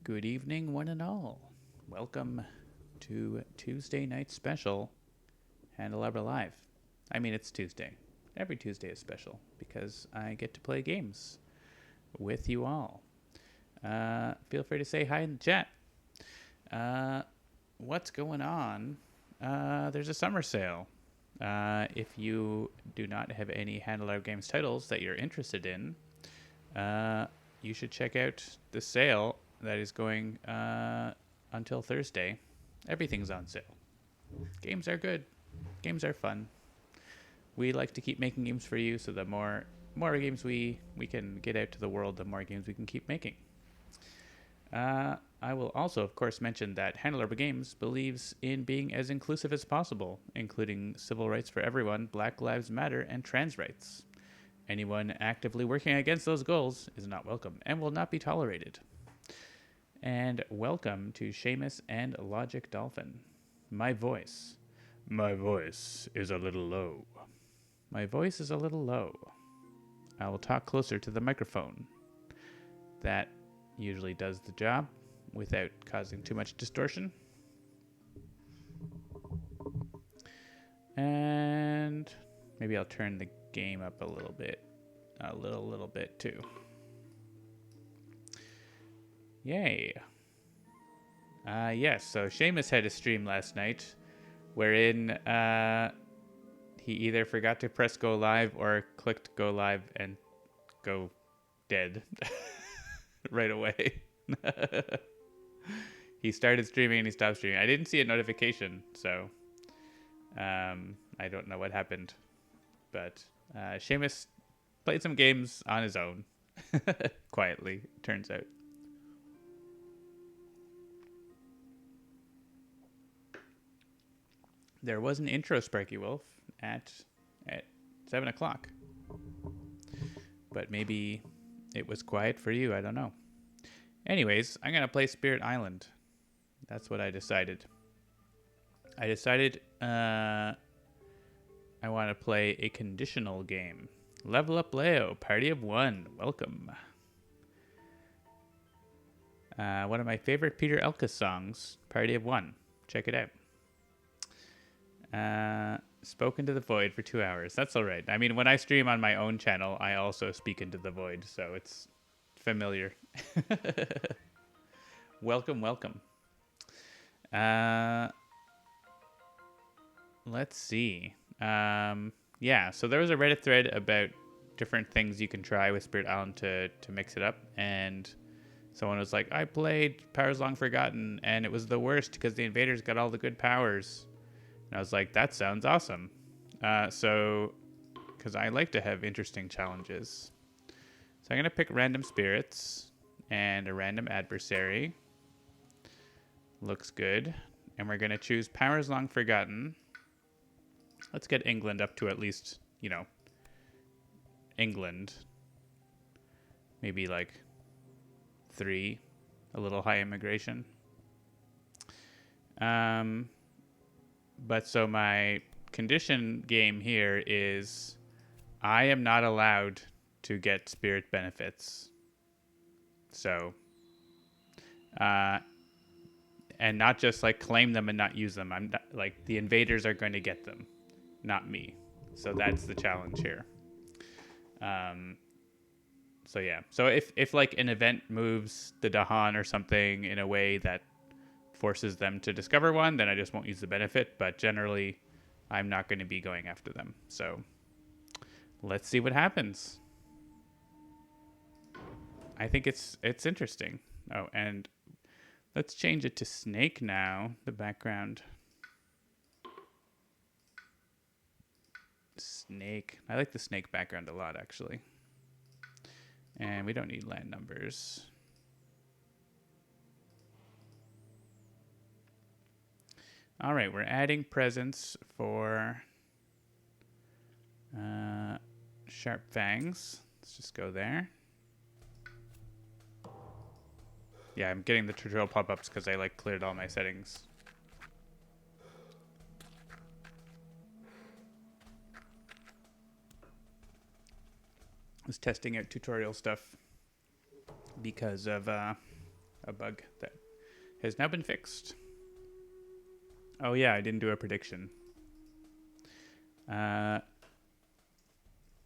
Good evening, one and all. Welcome to Tuesday night special, Handelabra Live. I mean, it's Tuesday. Every Tuesday is special because I get to play games with you all. Feel free to say hi in the chat. What's going on? There's a summer sale. If you do not have any Handelabra Games titles that you're interested in, you should check out the sale that is going until Thursday. Everything's on sale. Games are good. Games are fun. We like to keep making games for you, so the more games we can get out to the world, the more games we can keep making. I will also, of course, mention that Handelabra Games believes in being as inclusive as possible, including civil rights for everyone, Black Lives Matter, and trans rights. Anyone actively working against those goals is not welcome and will not be tolerated. And welcome to Seamus and Logic Dolphin. My voice is a little low. My voice is a little low. I will talk closer to the microphone. That usually does the job without causing too much distortion. And maybe I'll turn the game up a little bit. A little bit too. Yay. Yes, so Seamus had a stream last night wherein he either forgot to press go live or clicked go live and go dead right away. He started streaming and he stopped streaming. I didn't see a notification, so I don't know what happened. But Seamus played some games on his own, quietly, turns out. There was an intro, Sparky Wolf, at 7 o'clock. But maybe it was quiet for you, I don't know. Anyways, I'm going to play Spirit Island. That's what I decided. I decided I want to play a conditional game. Level Up Leo, Party of One, welcome. One of my favorite Peter Elkis songs, Party of One. Check it out. Spoke into the void for 2 hours. That's all right. I mean, when I stream on my own channel, I also speak into the void, so it's familiar. Welcome. Let's see. Yeah, so there was a Reddit thread about different things you can try with Spirit Island to mix it up, and someone was like, I played Powers Long Forgotten, and it was the worst because the invaders got all the good powers. And I was like, that sounds awesome. So, because I like to have interesting challenges. So I'm going to pick random spirits and a random adversary. Looks good. And we're going to choose Powers Long Forgotten. Let's get England up to at least, England. Maybe like 3, a little high immigration. But so my condition game here is I am not allowed to get spirit benefits. So, and not just like claim them and not use them. I'm not, like the invaders are going to get them, not me. So that's the challenge here. So yeah. So if like an event moves the Dahan or something in a way that forces them to discover one, then I just won't use the benefit, but generally I'm not going to be going after them. So let's see what happens. I think it's interesting. Oh, and let's change it to snake now, the background. Snake. I like the snake background a lot, actually. And we don't need land numbers. All right, we're adding presents for Sharp Fangs. Let's just go there. Yeah, I'm getting the tutorial pop-ups because I cleared all my settings. I was testing out tutorial stuff because of a bug that has now been fixed. Oh yeah, I didn't do a prediction.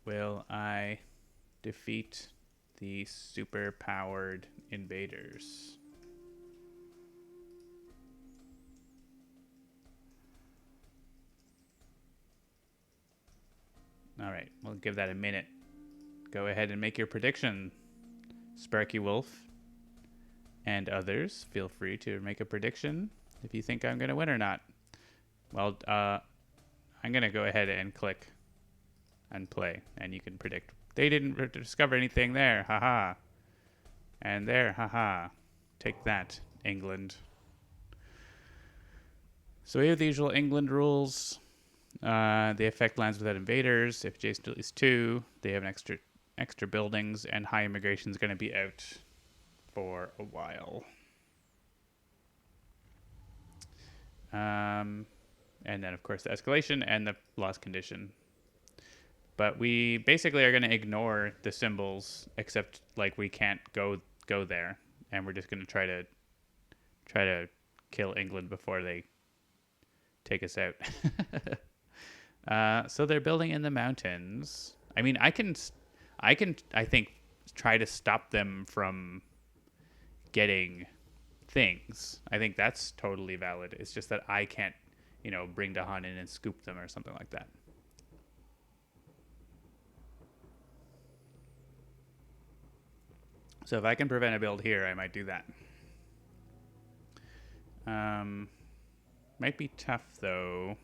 Will I defeat the super-powered invaders? All right, we'll give that a minute. Go ahead and make your prediction, Sparky Wolf. And others, feel free to make a prediction if you think I'm going to win or not. Well, I'm going to go ahead and click and play, and you can predict. They didn't discover anything there, haha. And there, haha. Take that, England. So we have the usual England rules. They affect lands without invaders. If adjacent to at least 2, they have an extra buildings, and high immigration is going to be out for a while. And then, of course, the escalation and the loss condition. But we basically are going to ignore the symbols, except like we can't go there, and we're just going to try to kill England before they take us out. So they're building in the mountains. I mean, I think try to stop them from getting things. I think that's totally valid. It's just that I can't, bring Dahan in and scoop them or something like that. So if I can prevent a build here, I might do that. Might be tough though,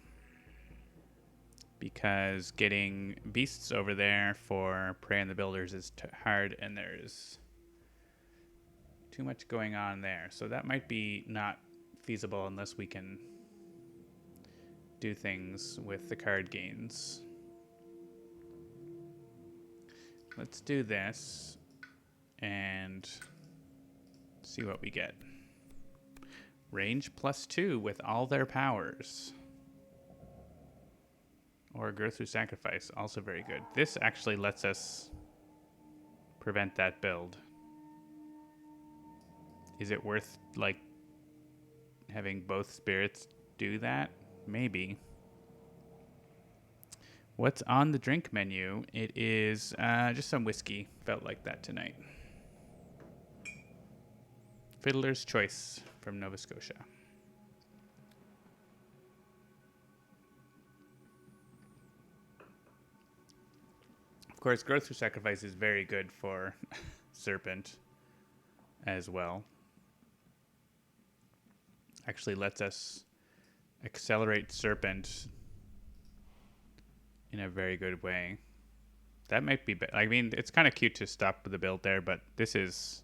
because getting beasts over there for Prey and the Builders is hard, and there's too much going on there. So that might be not feasible unless we can do things with the card gains. Let's do this and see what we get. Range +2 with all their powers. Or Growth Through Sacrifice, also very good. This actually lets us prevent that build. Is it worth, having both spirits do that? Maybe. What's on the drink menu? It is just some whiskey. Felt like that tonight. Fiddler's Choice from Nova Scotia. Of course, Growth Through Sacrifice is very good for Serpent as well. Actually lets us accelerate Serpent in a very good way. That might be... I mean, it's kind of cute to stop the build there, but this is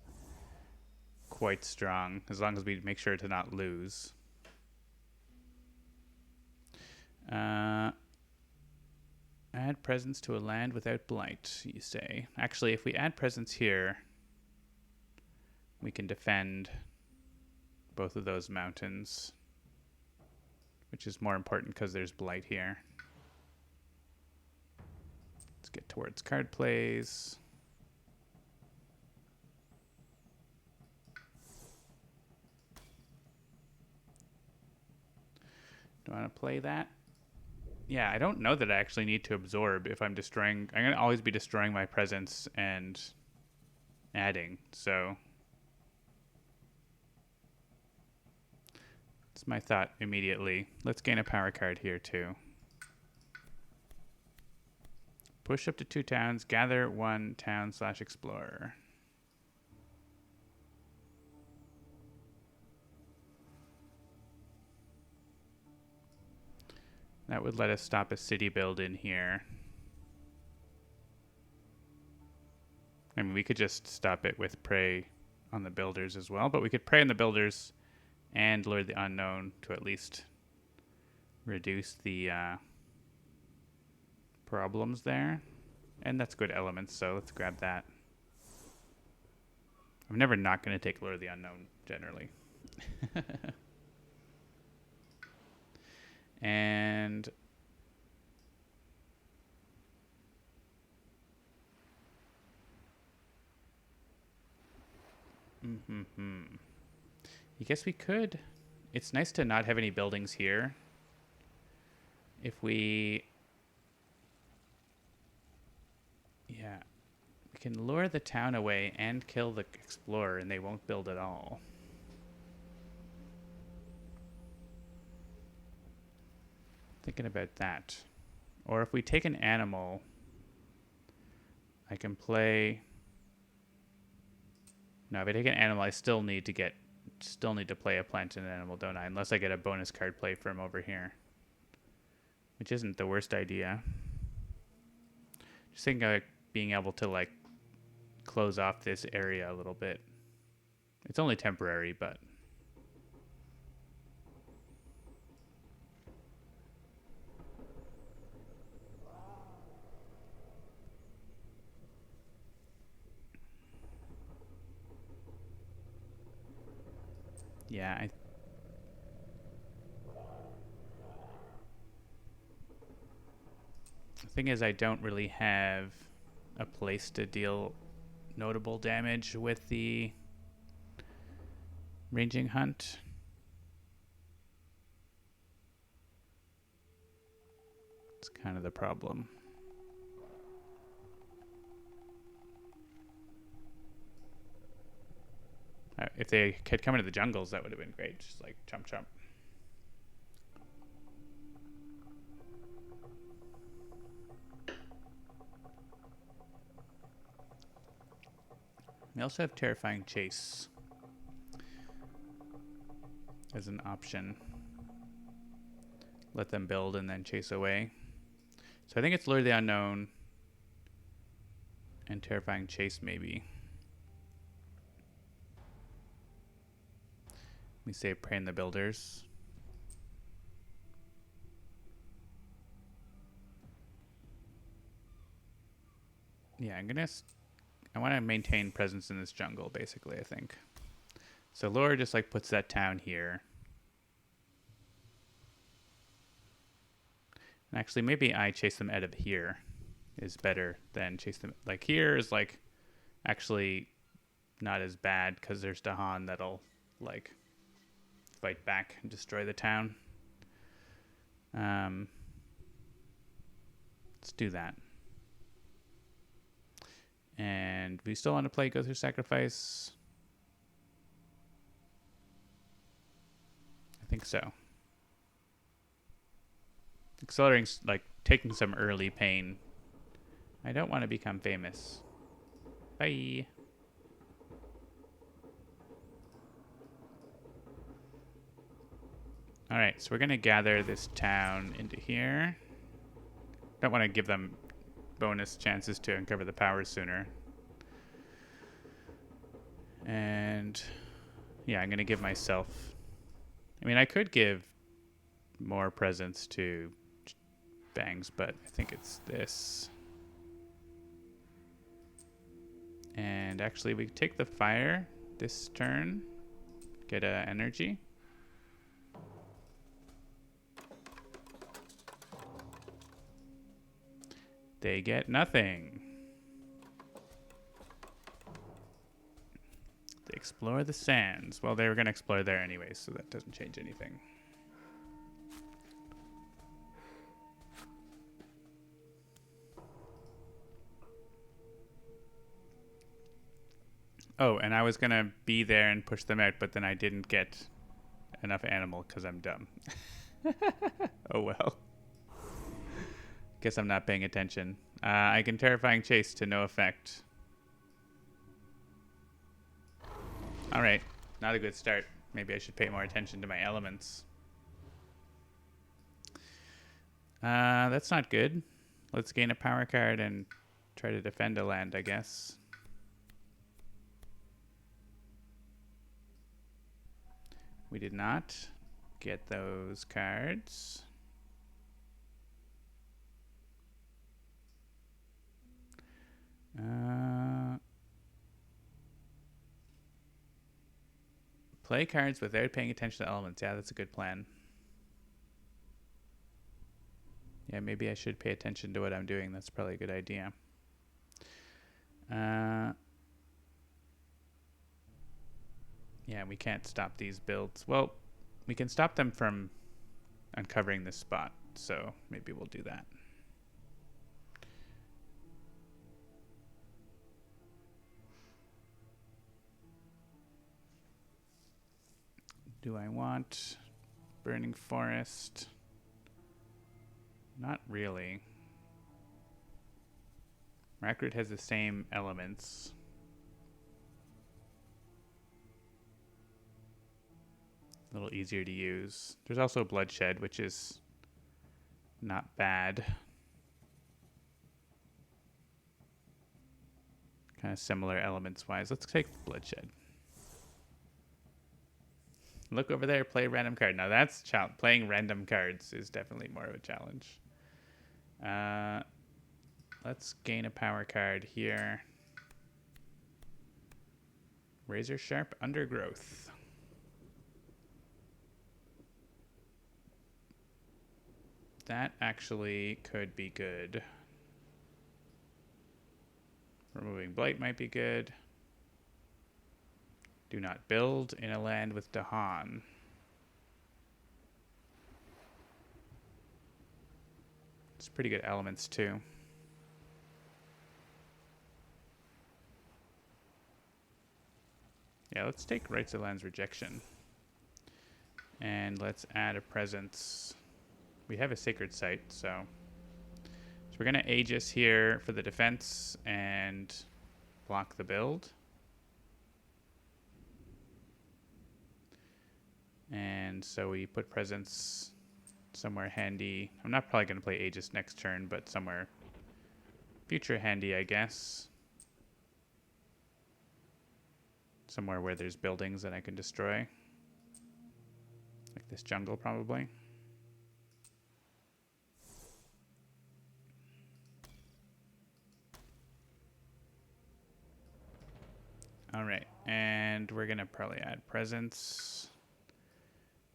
quite strong, as long as we make sure to not lose. Add presence to a land without blight, you say. Actually, if we add presence here, we can defend both of those mountains, which is more important because there's blight here. Let's get towards card plays. Do I want to play that? Yeah, I don't know that I actually need to absorb if I'm destroying. I'm going to always be destroying my presence and adding, so it's my thought immediately. Let's gain a power card here too. Push up to 2 towns, gather 1 town/explorer. That would let us stop a city build in here. I mean, we could just stop it with Prey on the Builders as well, but we could Prey on the Builders and Lure the Unknown to at least reduce the problems there. And that's good elements, so let's grab that. I'm never not going to take Lure the Unknown, generally. And I guess we could. It's nice to not have any buildings here. If we... Yeah. We can lure the town away and kill the explorer and they won't build at all. Thinking about that. Or if we take an animal, I can play... No, if I take an animal, I still need to play a plant and an animal, don't I? Unless I get a bonus card play from over here. Which isn't the worst idea. Just thinking of being able to, like, close off this area a little bit. It's only temporary, but... Yeah, the thing is, I don't really have a place to deal notable damage with the ranging hunt. It's kind of the problem. If they had come into the jungles, that would have been great. Just like chomp chomp. We also have Terrifying Chase as an option. Let them build and then chase away. So I think it's Lure the Unknown and Terrifying Chase maybe. We say Prey in the Builders. Yeah, I want to maintain presence in this jungle, basically, I think. So Lure just, like, puts that town here. And actually, maybe I chase them out of here is better than chase them... Like, here is, like, actually not as bad, because there's Dahan that'll, like... fight back and destroy the town. Let's do that. And we still want to play Go Through Sacrifice? I think so. Accelerating, like, taking some early pain. I don't want to become famous. Bye. Alright, so we're going to gather this town into here. Don't want to give them bonus chances to uncover the powers sooner. And yeah, I'm going to give myself... I mean, I could give more presents to Bangs, but I think it's this. And actually, we take the fire this turn. Get a energy. They get nothing. They explore the sands. Well, they were going to explore there anyway, so that doesn't change anything. Oh, and I was going to be there and push them out, but then I didn't get enough animal because I'm dumb. Oh, well. Guess I'm not paying attention. I can Terrifying Chase to no effect. Alright, not a good start. Maybe I should pay more attention to my elements. That's not good. Let's gain a power card and try to defend a land, I guess. We did not get those cards. Play cards without paying attention to elements. Yeah, that's a good plan. Yeah, maybe I should pay attention to what I'm doing. That's probably a good idea. Yeah, Yeah, we can't stop these builds. Well, we can stop them from uncovering this spot, so maybe we'll do that. Do I want Burning Forest? Not really. Rackroot has the same elements. A little easier to use. There's also Bloodshed, which is not bad. Kind of similar elements-wise. Let's take Bloodshed. Look over there, play a random card. Now that's playing random cards is definitely more of a challenge. Let's gain a power card here. Razor Sharp Undergrowth. That actually could be good. Removing Blight might be good. Do not build in a land with Dahan. It's pretty good elements too. Yeah, let's take Rights of Lands Rejection. And let's add a presence. We have a Sacred Site, so we're going to Aegis here for the defense and block the build. And so we put presence somewhere handy. I'm not probably going to play Aegis next turn, but somewhere future handy, I guess. Somewhere where there's buildings that I can destroy. Like this jungle, probably. All right, and we're going to probably add presence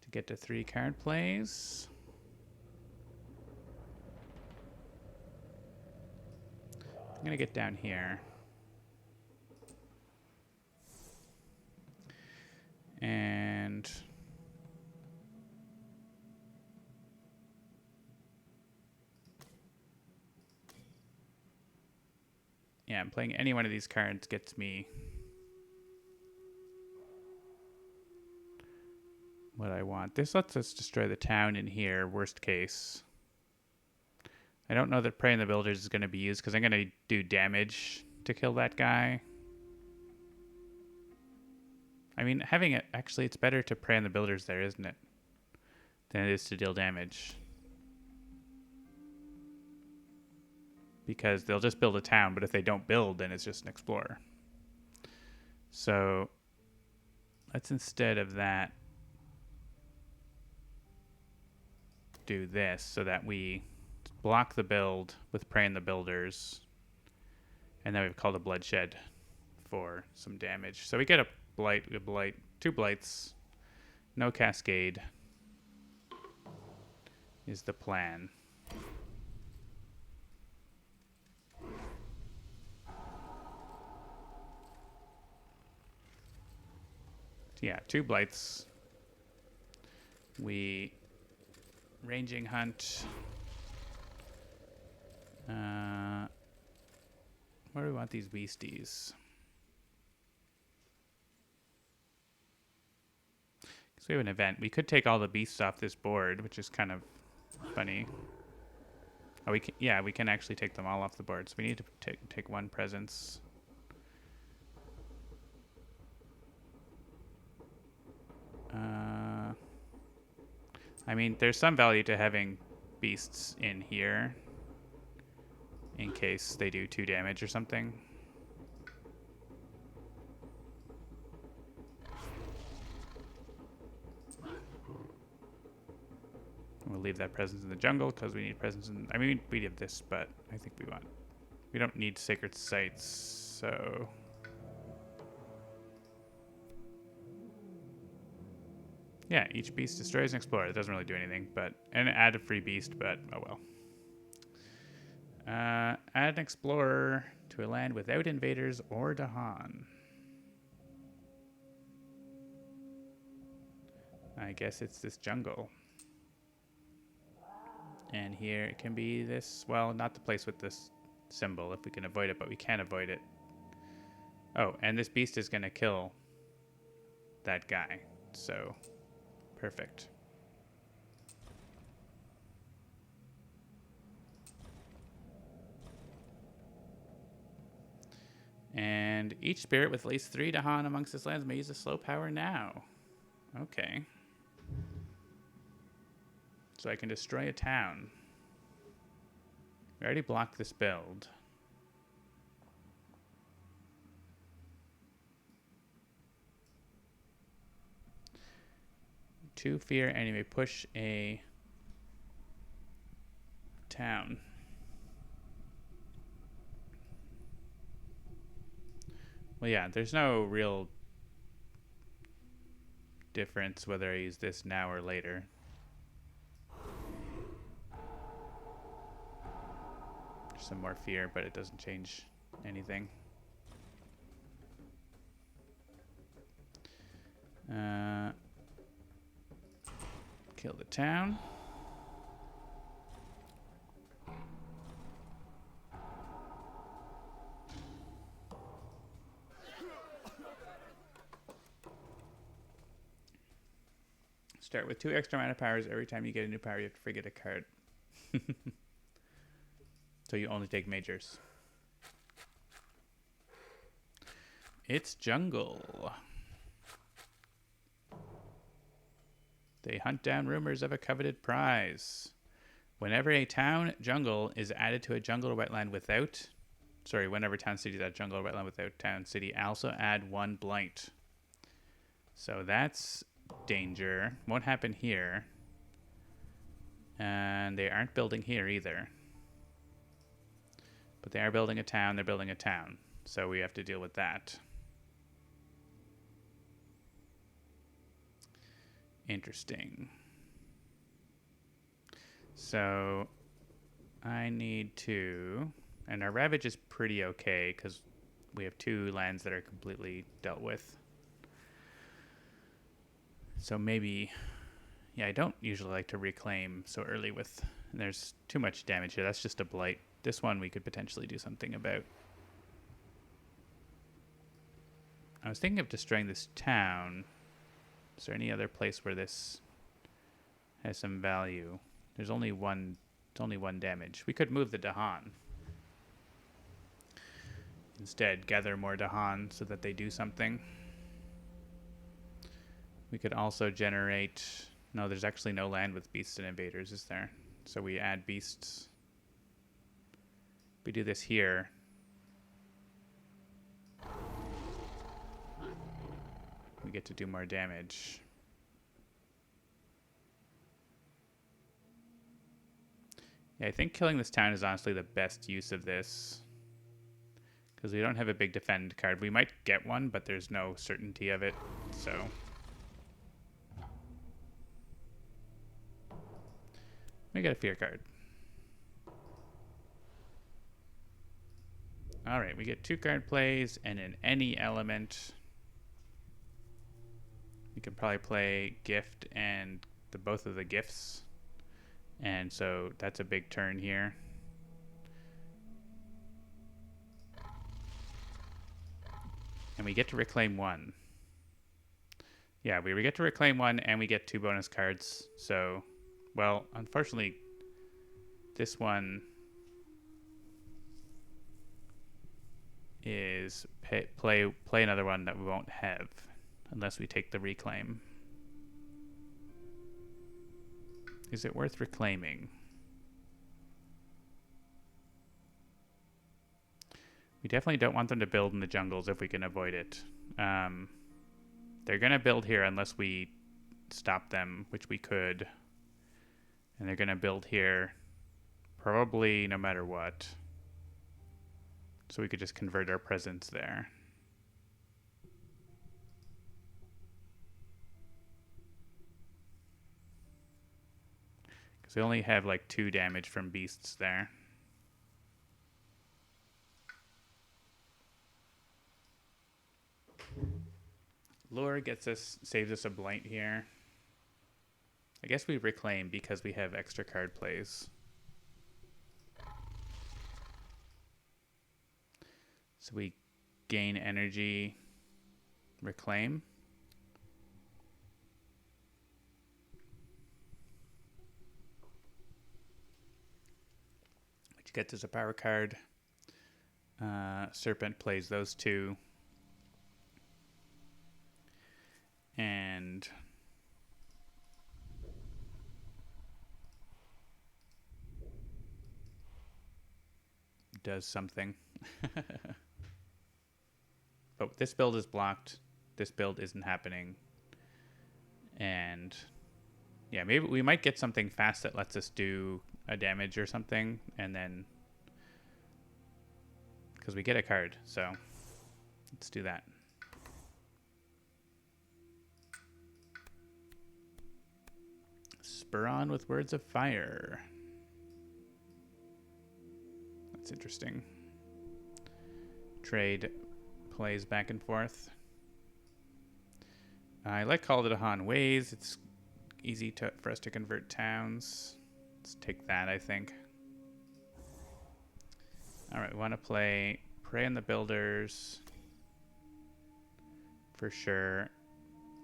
to get to 3 card plays. I'm going to get down here. And yeah, I'm playing any one of these cards gets me what I want. This lets us destroy the town in here, worst case. I don't know that Prey on the Builders is going to be used because I'm going to do damage to kill that guy. I mean, having it, actually, it's better to Prey on the Builders there, isn't it? Than it is to deal damage. Because they'll just build a town, but if they don't build, then it's just an explorer. So let's instead of that do this so that we block the build with Prey on the Builders. And then we've called a Bloodshed for some damage. So we get a blight, 2 blights, no cascade is the plan. Yeah, 2 blights. We ranging hunt. Where do we want these beasties? Because we have an event. We could take all the beasts off this board, which is kind of funny. Oh, we can, yeah, we can actually take them all off the board. So we need to take 1 presence. I mean, there's some value to having beasts in here in case they do 2 damage or something. We'll leave that presence in the jungle because we need presence in... I mean, we have this, but I think we want... We don't need Sacred Sites, so... Yeah, each beast destroys an explorer. It doesn't really do anything, but... And add a free beast, but oh well. Add an explorer to a land without invaders or Dahan. I guess it's this jungle. And here it can be this, well, not the place with this symbol if we can avoid it, but we can't avoid it. Oh, and this beast is going to kill that guy. So, perfect. And each spirit with at least 3 Dahan amongst its lands may use a slow power now. Okay. So I can destroy a town. We already blocked this build. Two fear, and you may push a town. Well, yeah, there's no real difference whether I use this now or later. There's some more fear, but it doesn't change anything. Kill the town. Start with 2 extra mana powers. Every time you get a new power, you have to forget a card. So you only take majors. It's jungle. They hunt down rumors of a coveted prize. Whenever a town jungle is added to a jungle or wetland without... Sorry, whenever town city is added jungle or wetland without town city, also add 1 blight. So that's danger. Won't happen here. And they aren't building here either. But they are building a town. They're building a town. So we have to deal with that. Interesting. So I need to... And our Ravage is pretty okay because we have 2 lands that are completely dealt with. So maybe... Yeah, I don't usually like to reclaim so early with... There's too much damage here. That's just a blight. This one we could potentially do something about. I was thinking of destroying this town. Is there any other place where this has some value? There's only one. It's only 1 damage. We could move the Dahan. Instead, gather more Dahan so that they do something. We could also generate... No, there's actually no land with beasts and invaders, is there? So we add beasts. We do this here. We get to do more damage. Yeah, I think killing this town is honestly the best use of this. Because we don't have a big defend card. We might get one, but there's no certainty of it. So... we get a fear card. Alright, we get 2 card plays and in any element. We could probably play gift and both of the gifts. And so that's a big turn here. And we get to reclaim 1. Yeah, we get to reclaim 1 and we get 2 bonus cards. So, well, unfortunately, this one is play another one that we won't have unless we take the reclaim. Is it worth reclaiming? We definitely don't want them to build in the jungles if we can avoid it. They're going to build here unless we stop them, which we could. And they're going to build here probably no matter what. So we could just convert our presence there. Because we only have like 2 damage from beasts there. Lure saves us a blight here. I guess we reclaim because we have extra card plays. So we gain energy, reclaim. Which gets us a power card. Serpent plays those two. And does something. But this build is blocked. This build isn't happening. And yeah, maybe we might get something fast that lets us do a damage or something. And then, because we get a card. So let's do that. Spur on with Words of Fire. That's interesting. Trade plays back and forth. I like Call to Han Ways. It's easy for us to convert towns. Let's take that, I think. All right, we want to play Prey on the Builders. For sure.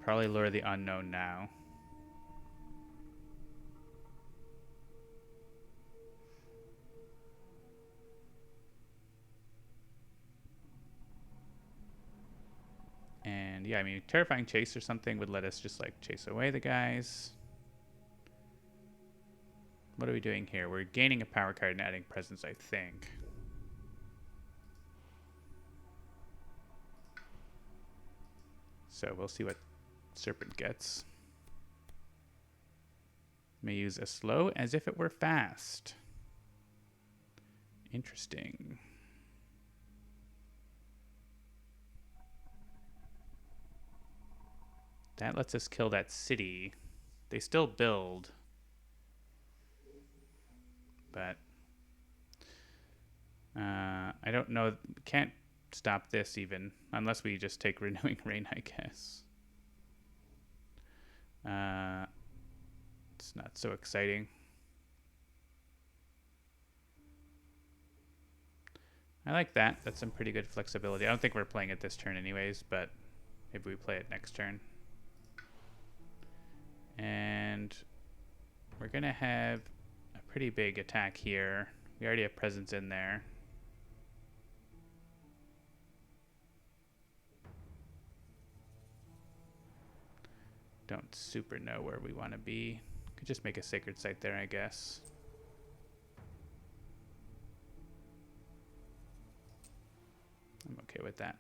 Probably Lure the Unknown now. And yeah, I mean, Terrifying Chase or something would let us just like chase away the guys. What are we doing here? We're gaining a power card and adding presence, I think. So we'll see what Serpent gets. May use a slow as if it were fast. Interesting. That lets us kill that city. They still build. But I don't know. We can't stop this even. Unless we just take Renewing Rain, I guess. It's not so exciting. I like that. That's some pretty good flexibility. I don't think we're playing it this turn anyways, but maybe we play it next turn. And we're going to have a pretty big attack here. We already have presence in there. Don't super know where we want to be. Could just make a sacred site there, I guess. I'm okay with that.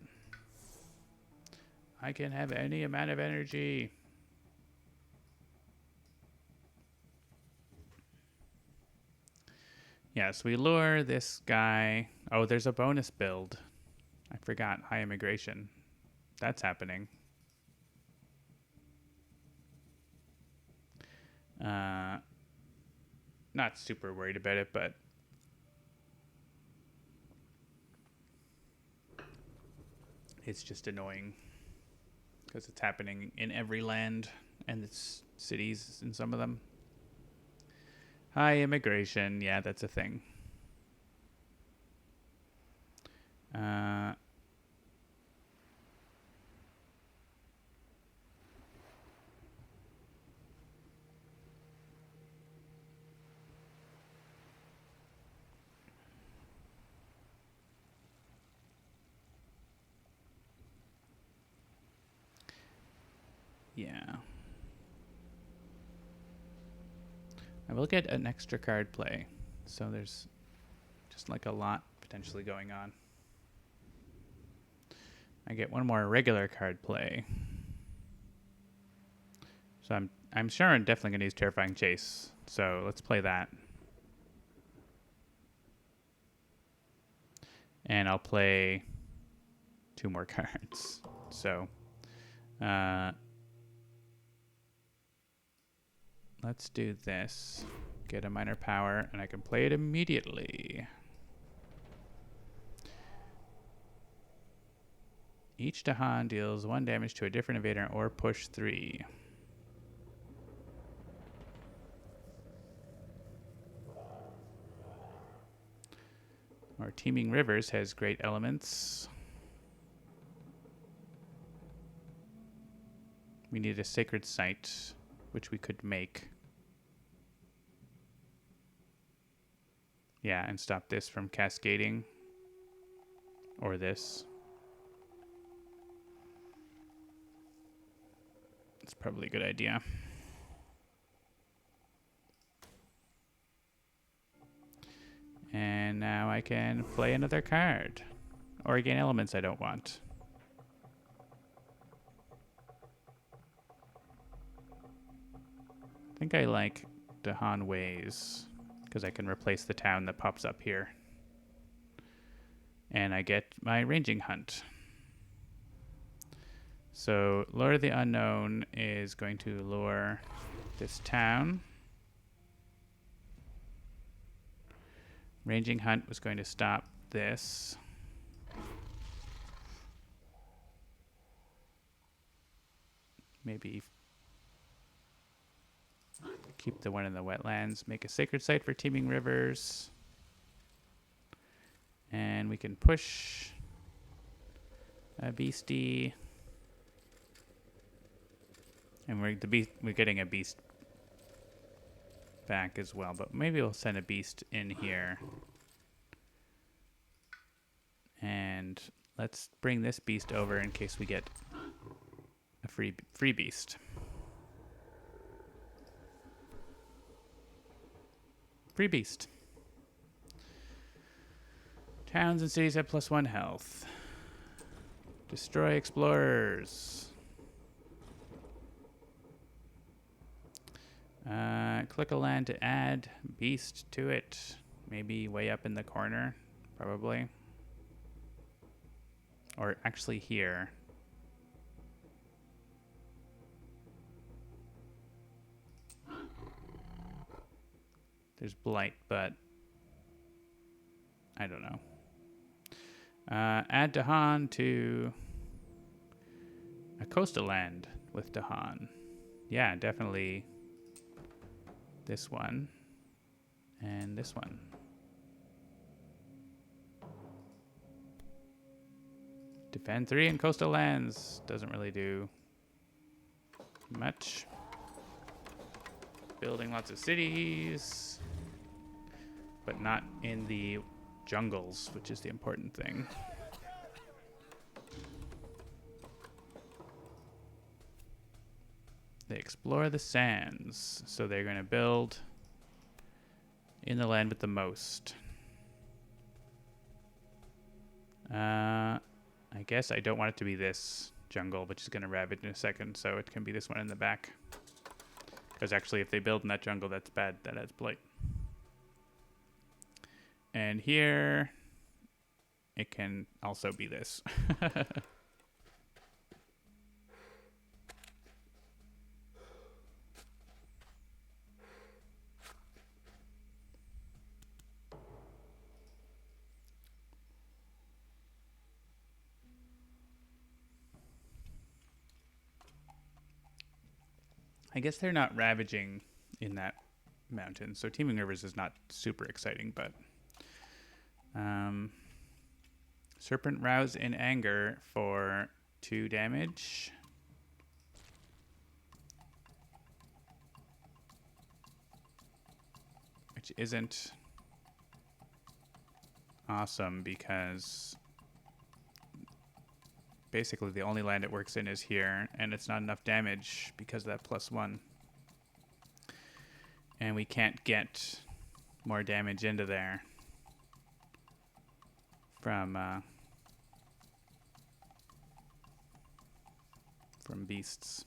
I can have any amount of energy. Yeah, so we lure this guy. Oh, there's a bonus build. I forgot. High immigration. That's happening. Not super worried about it, but it's just annoying because it's happening in every land and it's cities in some of them. High immigration, yeah, that's a thing. Yeah. I will get an extra card play. So there's just like a lot potentially going on. I get one more regular card play. So I'm sure I'm definitely going to use Terrifying Chase. So let's play that. And I'll play 2 more cards. So let's do this. Get a minor power, and I can play it immediately. Each Dahan deals 1 damage to a different invader or push 3. Or Teeming Rivers has great elements. We need a sacred site, which we could make. Yeah, and stop this from cascading. Or this. It's probably a good idea. And now I can play another card. Or gain elements I don't want. I think I like Dahan Ways, because I can replace the town that pops up here. And I get my ranging hunt. So Lure of the Unknown is going to lure this town. Ranging Hunt was going to stop this. Maybe keep the one in the wetlands. Make a sacred site for Teeming Rivers. And we can push a beastie. And we're getting a beast back as well, but maybe we'll send a beast in here. And let's bring this beast over in case we get a free beast. Free beast. Towns and cities have +1 health. Destroy explorers. Click a land to add beast to it. Maybe way up in the corner, probably. Or actually here. There's Blight, but I don't know. Add Dahan to a coastal land with Dahan. Yeah, definitely this one and this one. Defend 3 in coastal lands. Doesn't really do much. Building lots of cities, but not in the jungles, which is the important thing. They explore the sands, so they're going to build in the land with the most. I guess I don't want it to be this jungle, which is going to ravage in a second, so it can be this one in the back. Because actually, if they build in that jungle, that's bad. That adds blight. And here, it can also be this. I guess they're not ravaging in that mountain, so Teeming Rivers is not super exciting, but Serpent Rouse in Anger for 2 damage. Which isn't awesome because basically the only land it works in is here, and it's not enough damage because of that +1. And we can't get more damage into there from beasts.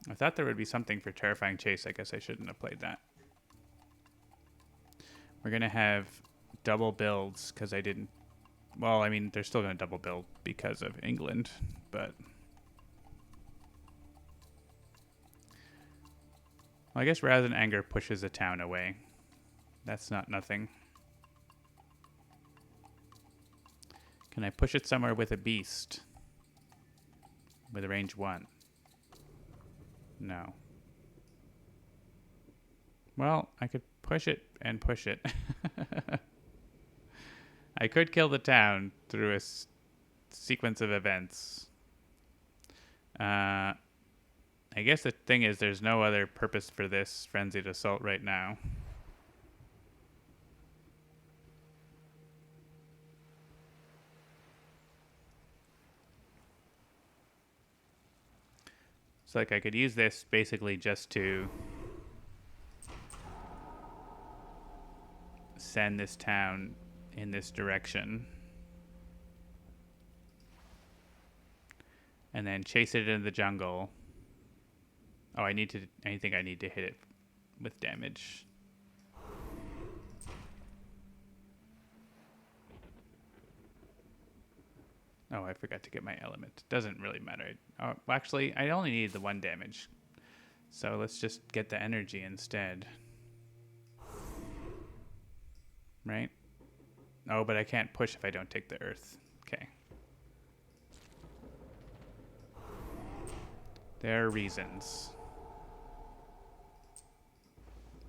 I thought there would be something for Terrifying Chase. I guess I shouldn't have played that. We're going to have double builds because I didn't... Well, I mean, they're still going to double build because of England, but... Well, I guess Rouse in Anger pushes a town away. That's not nothing. Can I push it somewhere with a beast? With a range 1? No. Well, I could push it and push it. I could kill the town through a sequence of events. I guess the thing is there's no other purpose for this frenzied assault right now. So like I could use this basically just to send this town in this direction. And then chase it into the jungle. Oh, I think I need to hit it with damage. Oh, I forgot to get my element. Doesn't really matter. Oh, actually, I only need the 1 damage. So let's just get the energy instead. Right? Oh, but I can't push if I don't take the earth. Okay. There are reasons.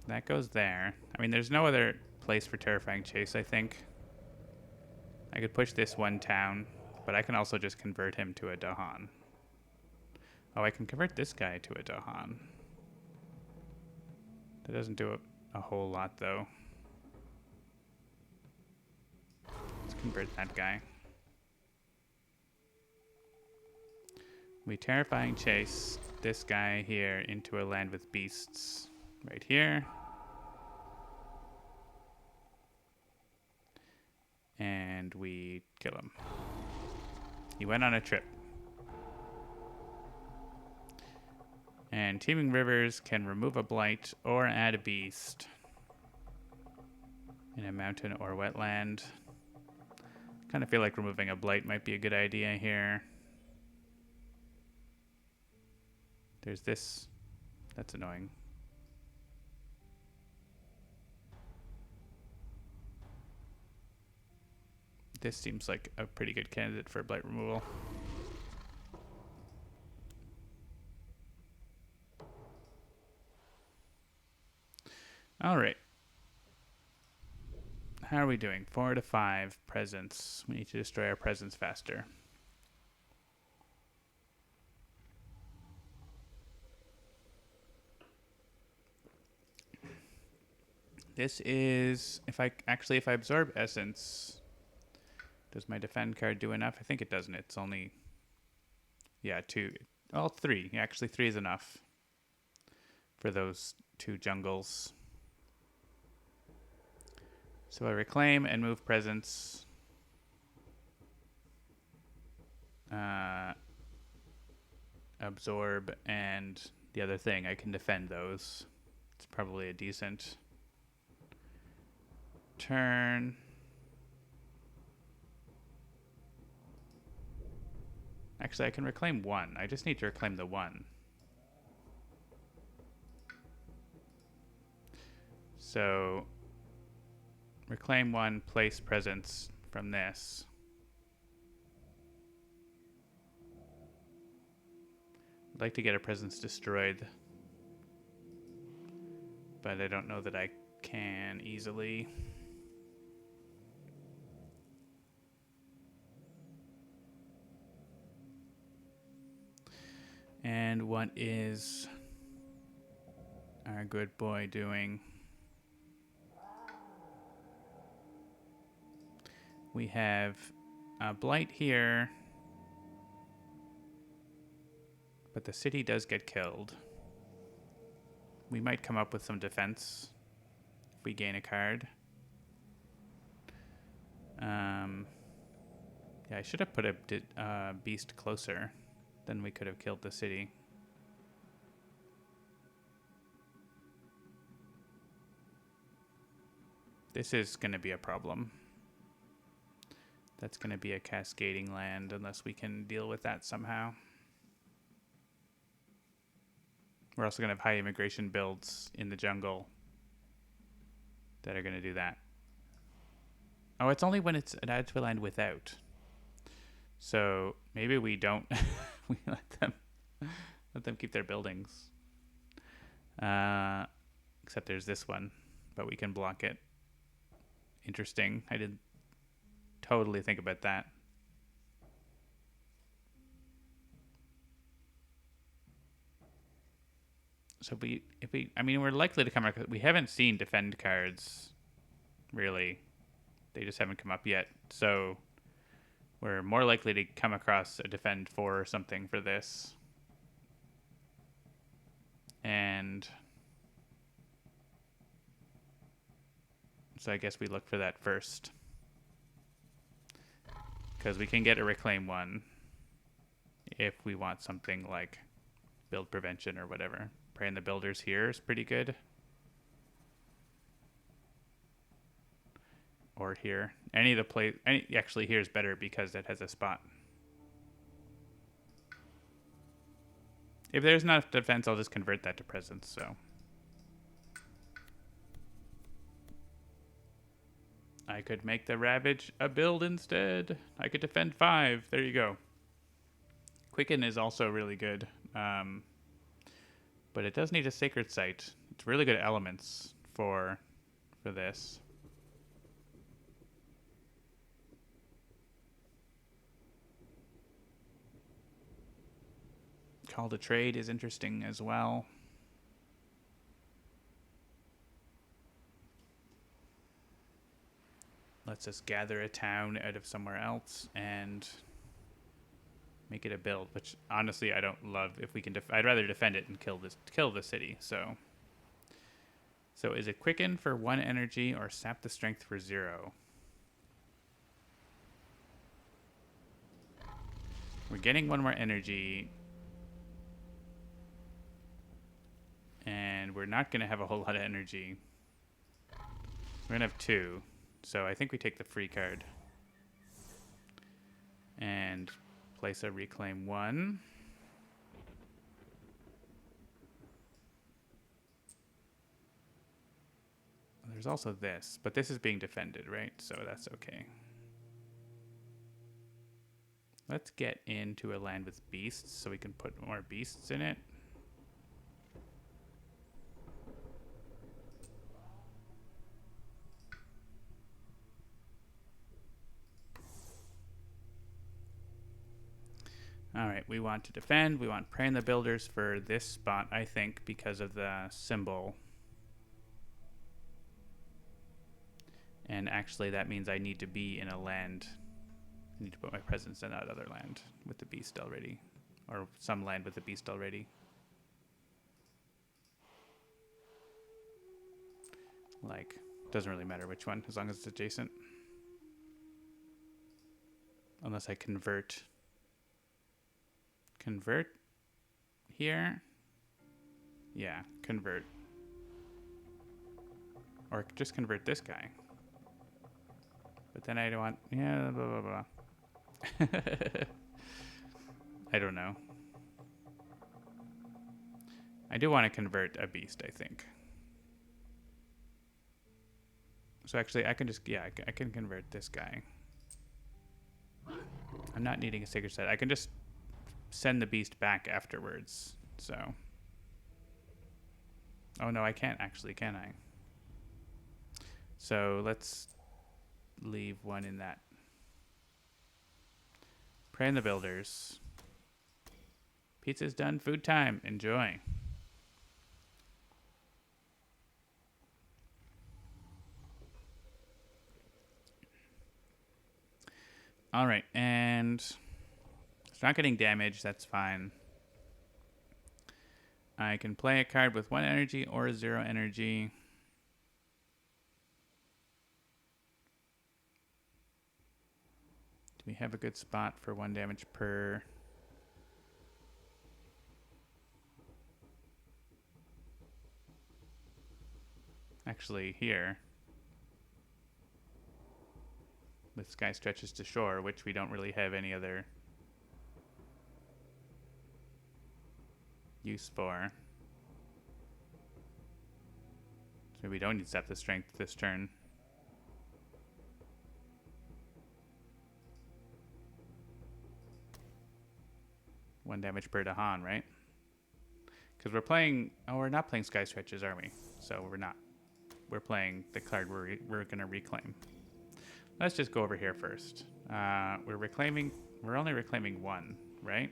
That goes there. I mean, there's no other place for Terrifying Chase, I think. I could push this one town, but I can also just convert him to a Dahan. Oh, I can convert this guy to a Dahan. That doesn't do a whole lot, though. Let's convert that guy. We Terrifying Chase this guy here into a land with beasts. Right here. And we kill him. He went on a trip. And Teeming Rivers can remove a blight or add a beast in a mountain or wetland. Kind of feel like removing a blight might be a good idea here. There's this. That's annoying. This seems like a pretty good candidate for blight removal. All right. How are we doing? 4 to 5 presence. We need to destroy our presence faster. This is if I absorb essence, does my defend card do enough? I think it doesn't. It's only 2. Well, 3. Yeah, actually 3 is enough for those 2 jungles. So I reclaim and move presence. Absorb and the other thing. I can defend those. It's probably a decent turn. Actually, I can reclaim 1. I just need to reclaim the 1. So reclaim 1, place presence from this. I'd like to get a presence destroyed, but I don't know that I can easily. And what is our good boy doing? We have a blight here, but the city does get killed. We might come up with some defense if we gain a card. Yeah, I should have put a beast closer. Then we could have killed the city. This is going to be a problem. That's going to be a cascading land unless we can deal with that somehow. We're also going to have high immigration builds in the jungle that are going to do that. Oh, it's only when it's added to a land without. So maybe we don't. We let them keep their buildings. Except there's this one, but we can block it. Interesting. I did totally think about that. So I mean, we're likely to come across. We haven't seen defend cards, really. They just haven't come up yet. So we're more likely to come across a defend 4 or something for this. And so I guess we look for that first. Because we can get a reclaim 1 if we want something like build prevention or whatever. Praying the builders here is pretty good. Or here. Actually here is better because it has a spot. If there's not defense, I'll just convert that to presence, so. I could make the Ravage a build instead. I could defend 5. There you go. Quicken is also really good. But it does need a Sacred Site. It's really good elements for this. Call to Trade is interesting as well. Let's just gather a town out of somewhere else and make it a build, which honestly I don't love. If we can, I'd rather defend it and kill the city. So is it Quicken for 1 energy or Sap the Strength for 0? We're getting 1 more energy, and we're not going to have a whole lot of energy. We're going to have 2. So I think we take the free card and place a reclaim 1. There's also this, but this is being defended, right? So that's okay. Let's get into a land with beasts so we can put more beasts in it. All right, we want to defend. We want Prey in the Builders for this spot, I think, because of the symbol. And actually, that means I need to be in a land. I need to put my presence in that other land with the beast already. Or some land with the beast already. Like, doesn't really matter which one, as long as it's adjacent. Unless I convert here. Yeah, convert. Or just convert this guy. But then I don't want, yeah, blah, blah, blah. I don't know. I do want to convert a beast, I think. So actually, I can just, yeah, I can convert this guy. I'm not needing a Sacred Set. I can just send the beast back afterwards, so. Oh no, I can't actually, can I? So let's leave 1 in that. Prey in the Builders. Pizza's done, food time, enjoy. All right, and it's not getting damage, that's fine. I can play a card with 1 energy or 0 energy. Do we have a good spot for 1 damage per? Actually, here. With Sky Stretches to Shore, which we don't really have any other use for. So maybe we don't need Sap the Strength this turn. One damage per Dahan, right? Because we're playing... Oh, we're not playing Sky Stretches, are we? So we're not. We're playing the card we're going to reclaim. Let's just go over here first. We're only reclaiming one, right?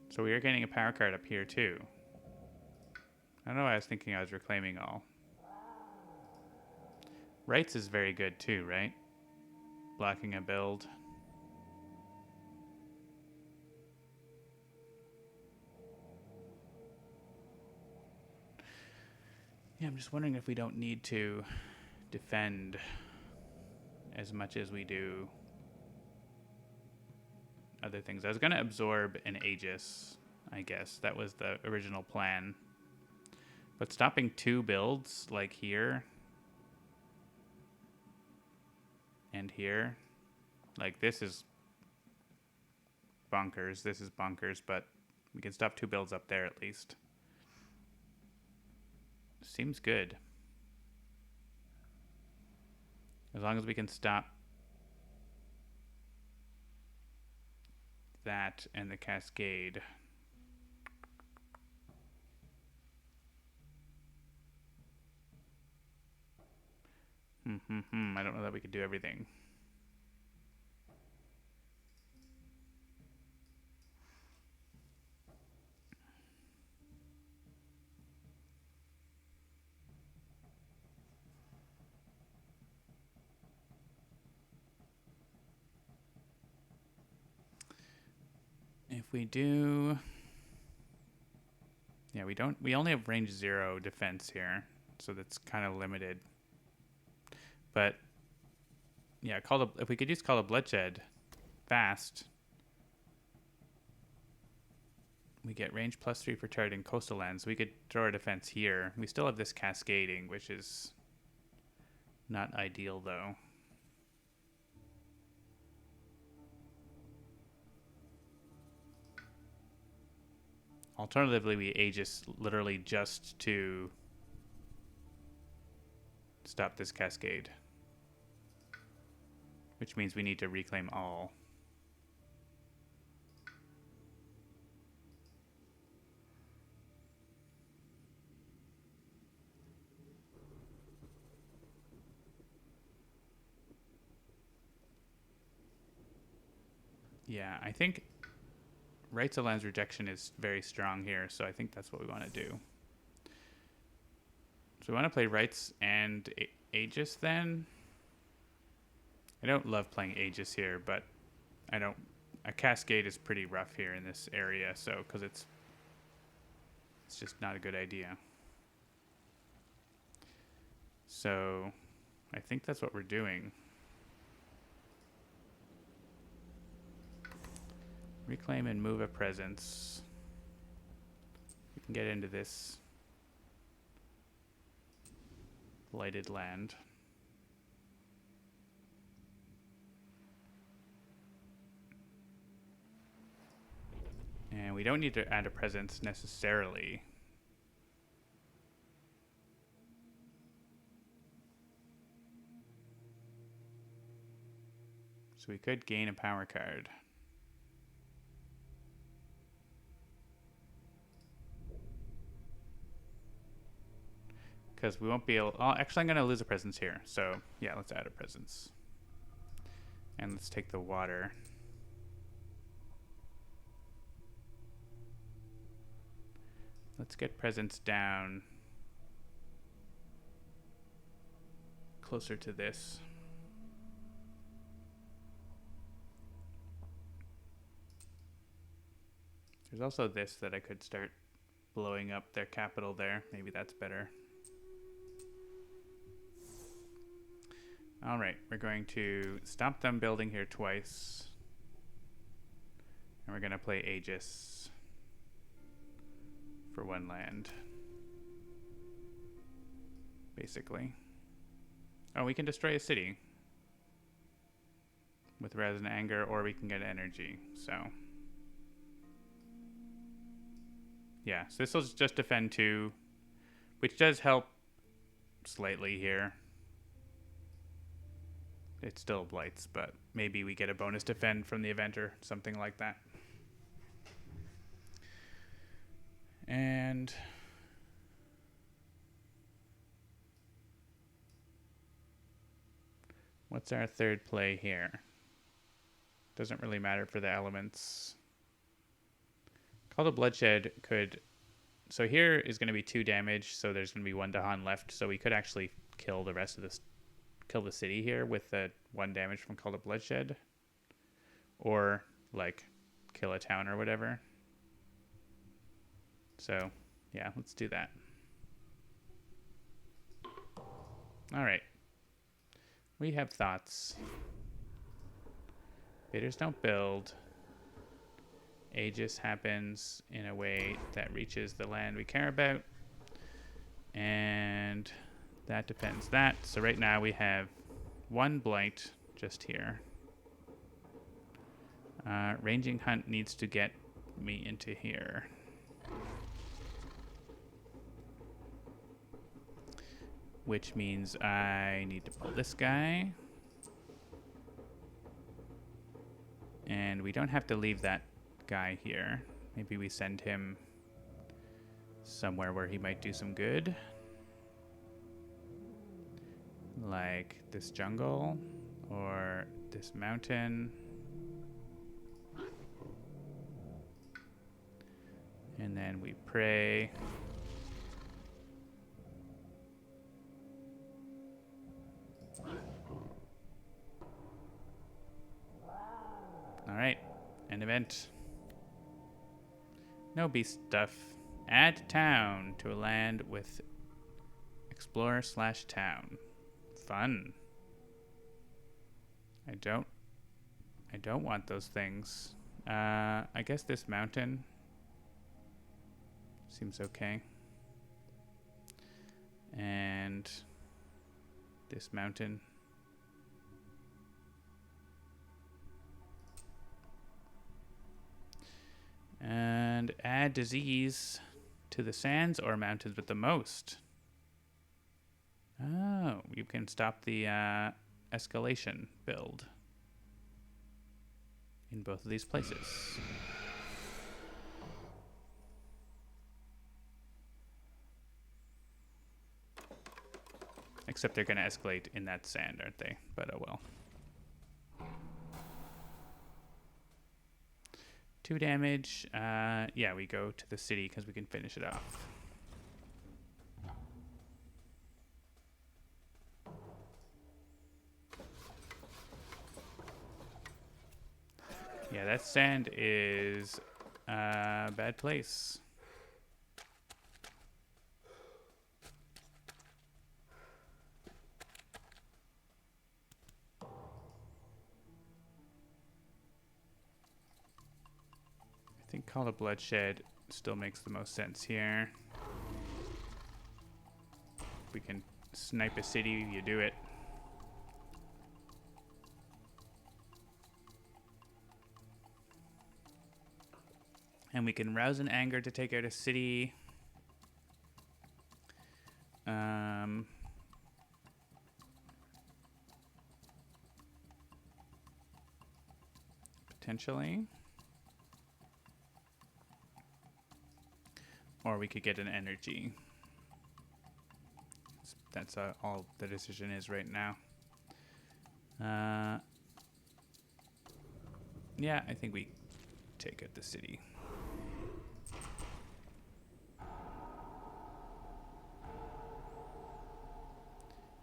So we are getting a power card up here too. I don't know why I was thinking I was reclaiming all. Rights is very good too, right? Blocking a build. Yeah, I'm just wondering if we don't need to defend as much as we do other things. I was going to absorb an Aegis, I guess. That was the original plan. But stopping 2 builds, like here and here, like this is bonkers. This is bonkers, but we can stop 2 builds up there at least. Seems good. As long as we can stop that and the cascade. I don't know that we could do everything. If we do... Yeah, we only have range 0 defense here, so that's kind of limited. But yeah, if we could use Call of Bloodshed fast, we get range +3 for targeting coastal lands. We could throw our defense here. We still have this cascading, which is not ideal though. Alternatively, we Aegis literally just to stop this cascade, which means we need to reclaim all. Yeah, I think Rights of Lands Rejection is very strong here, so I think that's what we want to do. So we want to play Rights and Aegis then. I don't love playing Aegis here, but a cascade is pretty rough here in this area, so because it's just not a good idea. So I think that's what we're doing. Reclaim and move a presence. We can get into this blighted land. And we don't need to add a presence necessarily. So we could gain a power card. Because we won't be able... Oh, actually, I'm going to lose a presence here. So, yeah, let's add a presence. And let's take the water. Let's get presence down closer to this. There's also this that I could start blowing up their capital there. Maybe that's better. All right, we're going to stop them building here twice. And we're going to play Aegis for 1 land. Basically. Oh, we can destroy a city with Resin Anger, or we can get energy, so. Yeah, so this will just defend 2, which does help slightly here. It still blights, but maybe we get a bonus defend from the event or something like that. And what's our third play here? Doesn't really matter for the elements. Call to Bloodshed could... So here is going to be 2 damage, so there's going to be 1 Dahan left, so we could actually kill the rest of this... Kill the city here with the 1 damage from Call to Bloodshed. Or, like, kill a town or whatever. So, yeah, let's do that. Alright. We have thoughts. Bidders don't build. Aegis happens in a way that reaches the land we care about. And that depends that. So right now we have 1 blight just here. Ranging Hunt needs to get me into here. Which means I need to pull this guy. And we don't have to leave that guy here. Maybe we send him somewhere where he might do some good. Like this jungle or this mountain. And then we pray. All right, an event. No beast stuff. Add town to a land with explorer/town. Fun. I don't want those things. I guess this mountain seems okay. And this mountain. And add disease to the sands or mountains with the most. Oh, you can stop the escalation build in both of these places. Except they're going to escalate in that sand, aren't they? But oh well. 2 damage. Yeah, we go to the city because we can finish it off. Yeah, that sand is a bad place. I think Call of Bloodshed still makes the most sense here. If we can snipe a city, you do it. And we can rouse an anger to take out a city. Potentially. Or we could get an energy. That's all the decision is right now. Yeah, I think we take out the city.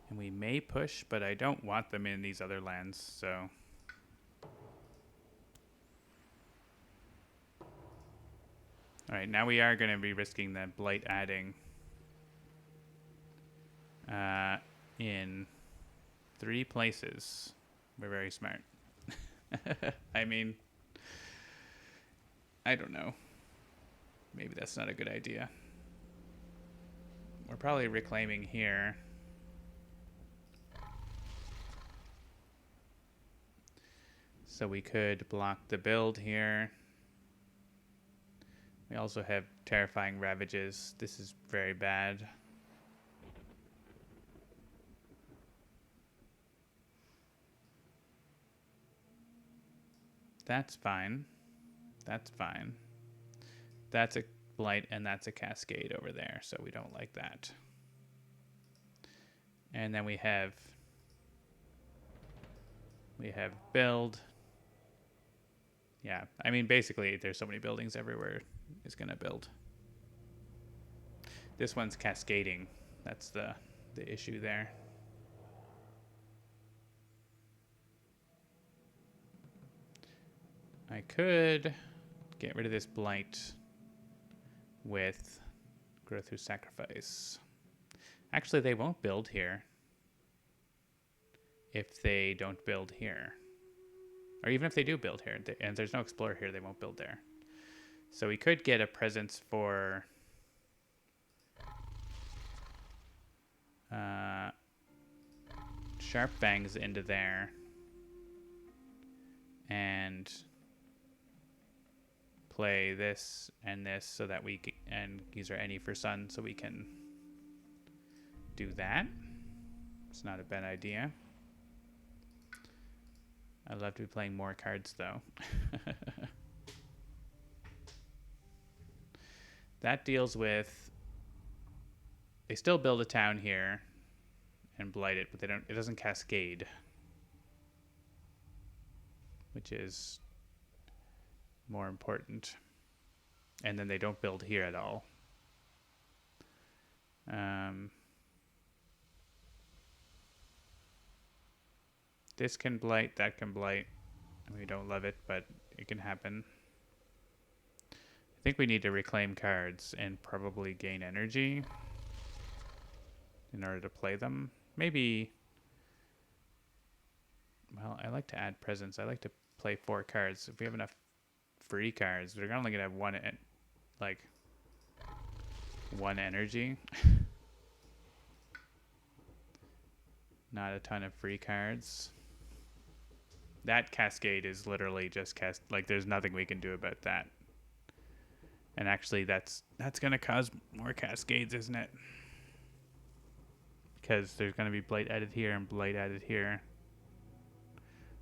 And we may push, but I don't want them in these other lands, so... Alright, now we are going to be risking the Blight adding in 3 places. We're very smart. I mean, I don't know. Maybe that's not a good idea. We're probably reclaiming here. So we could block the build here. We also have terrifying ravages. This is very bad. That's fine. That's fine. blight, and that's a cascade over there, so we don't like that. And then we have build. Yeah, I mean, basically, there's so many buildings everywhere. It's gonna build. This one's cascading. That's the issue there. I could get rid of this blight with grow through sacrifice. Actually, they won't build here if they don't build here. Or even if they do build here, and there's no explorer here, they won't build there. So we could get a presence for sharp fangs into there, and play this and this so that we can, and use our any for sun so we can do that. It's not a bad idea. I'd love to be playing more cards though. That deals with, they still build a town here and blight it, but they don't, it doesn't cascade, which is more important. And then they don't build here at all. This can blight, that can blight. We don't love it, but it can happen. I think we need to reclaim cards and probably gain energy in order to play them. Maybe, well, I like to add presence. I like to play 4 cards. If we have enough free cards, we're only gonna have one energy. Not a ton of free cards. That cascade is literally just like there's nothing we can do about that. And actually that's gonna cause more cascades, isn't it? Because there's gonna be blight added here and blight added here.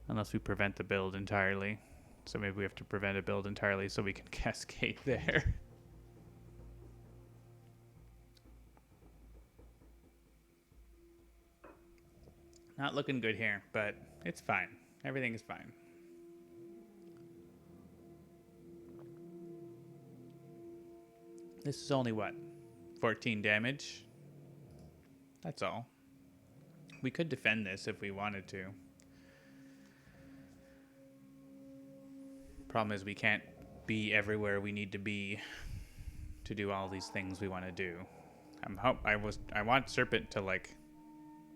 Unless we prevent the build entirely. So maybe we have to prevent a build entirely so we can cascade there. Not looking good here, but it's fine. Everything is fine. This is only what? 14 damage? That's all. We could defend this if we wanted to. Problem is we can't be everywhere we need to be to do all these things we want to do. I want Serpent to like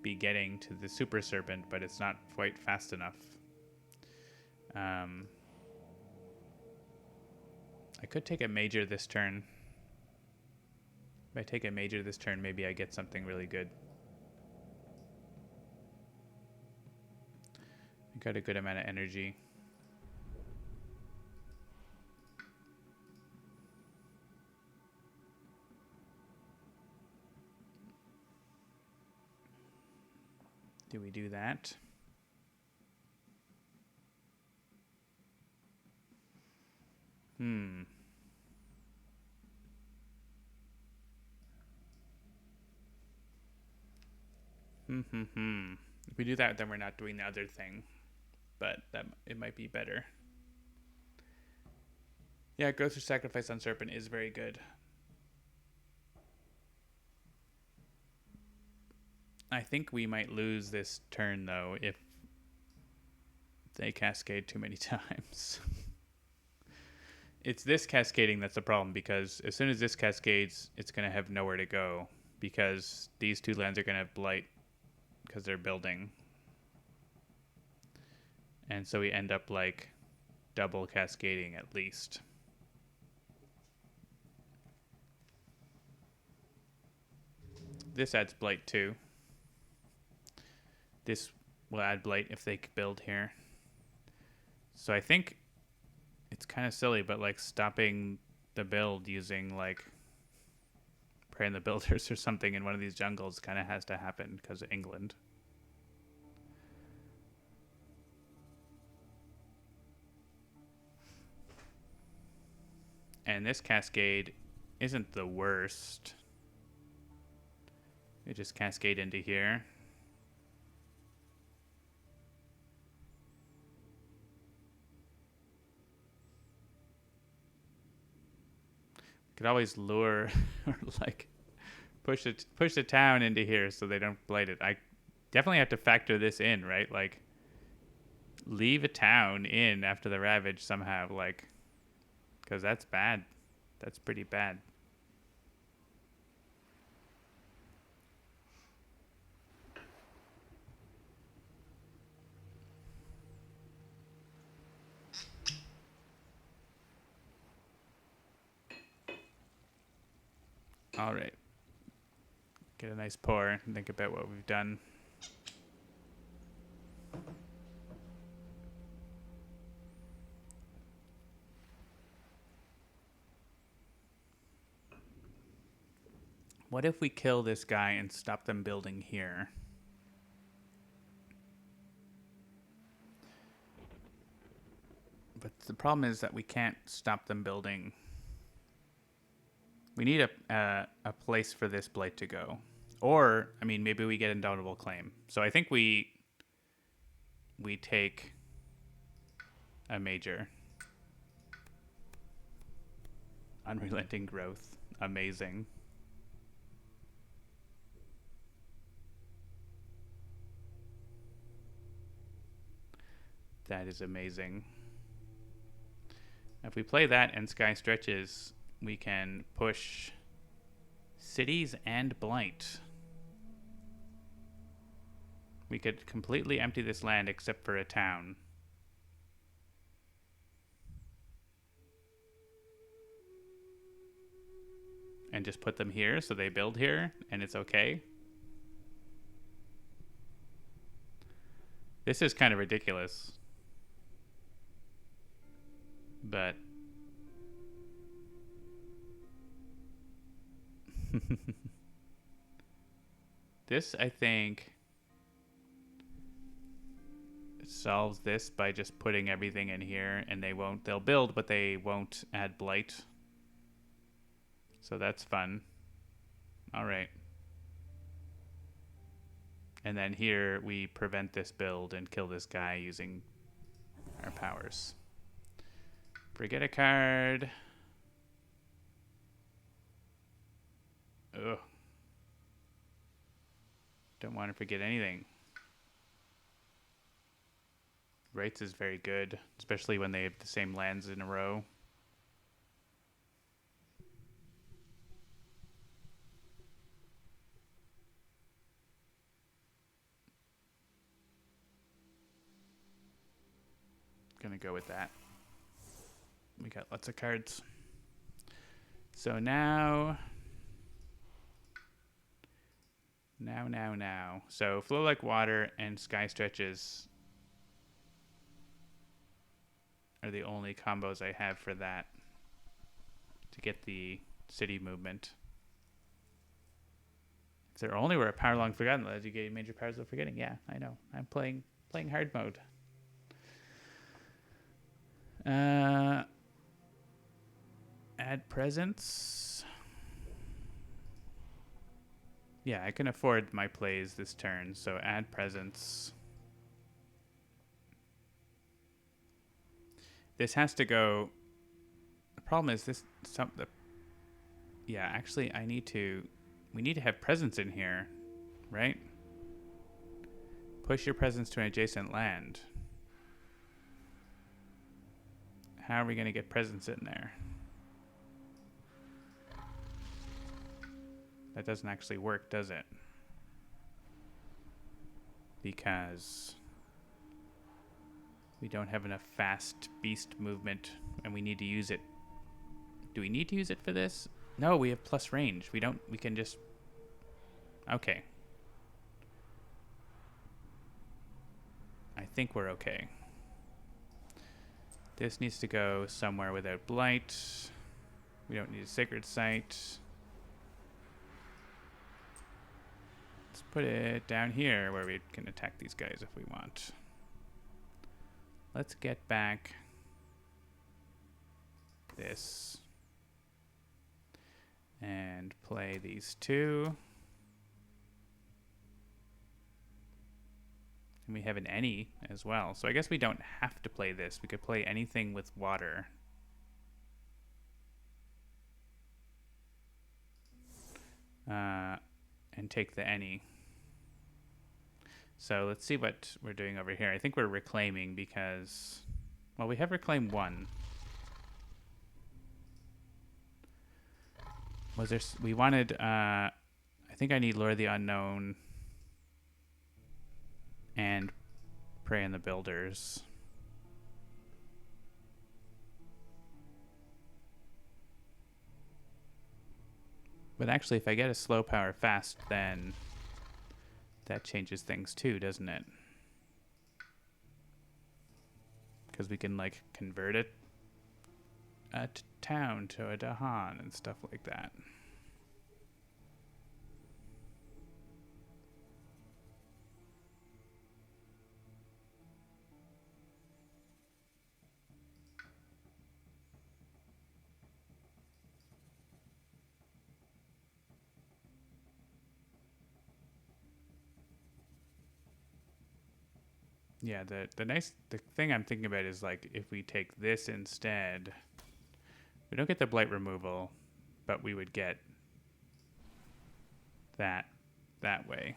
be getting to the Super Serpent, but it's not quite fast enough. I could take a major this turn. If I take a major this turn, maybe I get something really good. I got a good amount of energy. Do we do that? If we do that, then we're not doing the other thing. But it might be better. Yeah, Growth through Sacrifice on Serpent is very good. I think we might lose this turn, though, if they cascade too many times. It's this cascading that's the problem, because as soon as this cascades, it's going to have nowhere to go, because these 2 lands are going to have blight because they're building. And so we end up like double cascading at least. This adds blight too. This will add blight if they build here. So I think it's kind of silly, but like stopping the build using like Prey on the Builders or something in one of these jungles kind of has to happen because of England. And this cascade isn't the worst. It just cascade into here. Could always lure or like push the town into here so they don't blight it. I definitely have to factor this in, right? Like leave a town in after the ravage somehow, like, because that's bad. That's pretty bad. All right. Get a nice pour and think about what we've done. What if we kill this guy and stop them building here? But the problem is that we can't stop them building. We need a place for this blight to go. Or, I mean, maybe we get Indomitable Claim. So I think we take a major. Unrelenting Growth. Amazing. That is amazing. If we play that and Sky Stretches, we can push cities and blight. We could completely empty this land except for a town. And just put them here so they build here and it's okay. This is kind of ridiculous. But this, I think, solves this by just putting everything in here, and they'll build, but they won't add blight. So that's fun. All right. And then here we prevent this build and kill this guy using our powers. Forget a card. Ugh. Don't want to forget anything. Wraiths is very good, especially when they have the same lands in a row. Gonna go with that. We got lots of cards. So now. So Flow Like Water and Sky Stretches are the only combos I have for that to get the city movement. If there only were a power long forgotten, as you get major powers of forgetting. Yeah, I know. I'm playing hard mode. Add presence. Yeah, I can afford my plays this turn, so add presence. This has to go. The problem is this. Yeah, actually, we need to have presence in here, right? Push your presence to an adjacent land. How are we going to get presence in there? That doesn't actually work, does it? Because we don't have enough fast beast movement and we need to use it. Do we need to use it for this? No, we have plus range. We can just... Okay. I think we're okay. This needs to go somewhere without blight. We don't need a sacred site. Let's put it down here where we can attack these guys if we want. Let's get back this. And play these two. And we have an any as well. So I guess we don't have to play this. We could play anything with water. And take the any. So let's see what we're doing over here. I think we're reclaiming because, well, we have reclaimed one. Was there? We wanted. I think I need Lure the Unknown and Prey on the Builders. But actually, if I get a slow power fast, then that changes things too, doesn't it? Because we can like convert it a town to a Dahan and stuff like that. Yeah, the thing I'm thinking about is like if we take this instead, we don't get the blight removal, but we would get that way.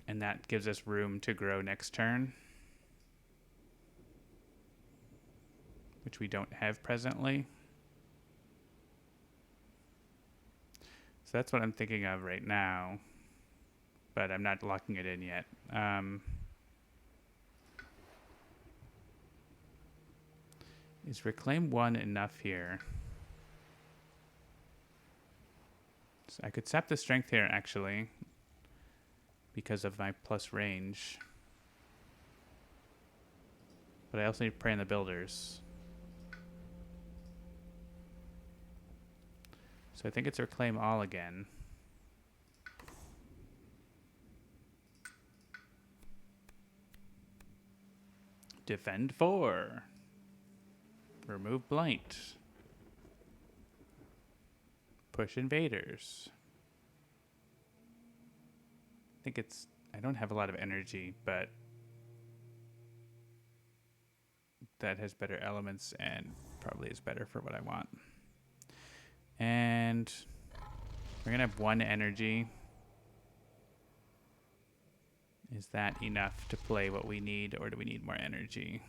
And that gives us room to grow next turn, which we don't have presently. So that's what I'm thinking of right now, but I'm not locking it in yet. Is Reclaim 1 enough here? So I could sap the strength here, actually, because of my plus range. But I also need Prey on the Builders. So I think it's Reclaim all again. Defend 4. Remove Blight. Push Invaders. I think it's... I don't have a lot of energy, but that has better elements and probably is better for what I want. And we're going to have 1 energy. Is that enough to play what we need, or do we need more energy?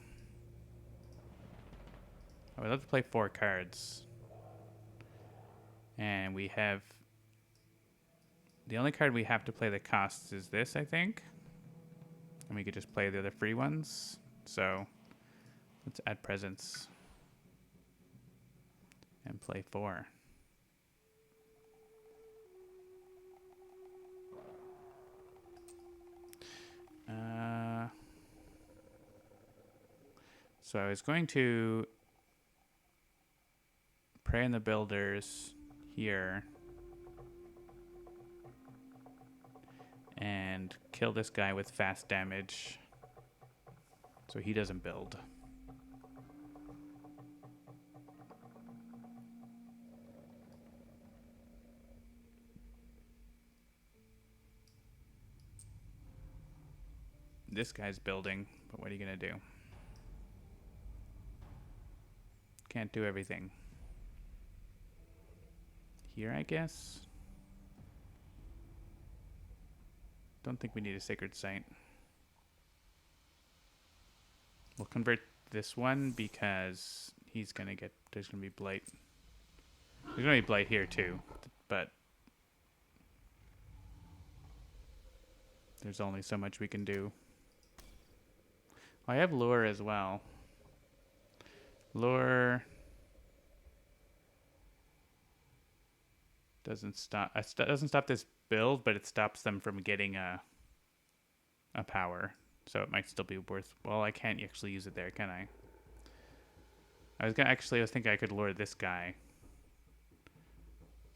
I would love to play 4 cards. And we have... The only card we have to play that costs is this, I think. And we could just play the other free ones. So let's add presence. And play 4. So I was going to Prey on the Builders here and kill this guy with fast damage so he doesn't build. This guy's building, but what are you gonna do? Can't do everything. Here, I guess? Don't think we need a Sacred Site. We'll convert this one because he's gonna get... There's gonna be Blight. There's gonna be Blight here too, but there's only so much we can do. I have Lure as well. Lure doesn't stop. Doesn't stop this build, but it stops them from getting a power. So it might still be worth. Well, I can't actually use it there, can I? I was thinking I could lure this guy.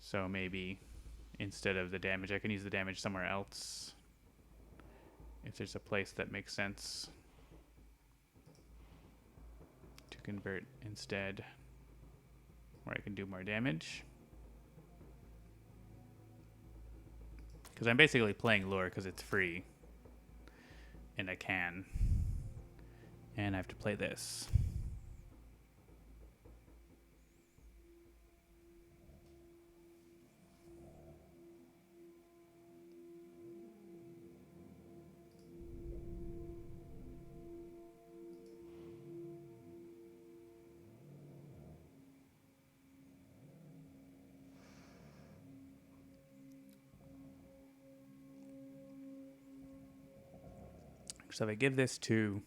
So maybe instead of the damage, I can use the damage somewhere else. If there's a place that makes sense to convert instead. where I can do more damage. Because I'm basically playing lore because it's free. And I can. And I have to play this. So if I give this to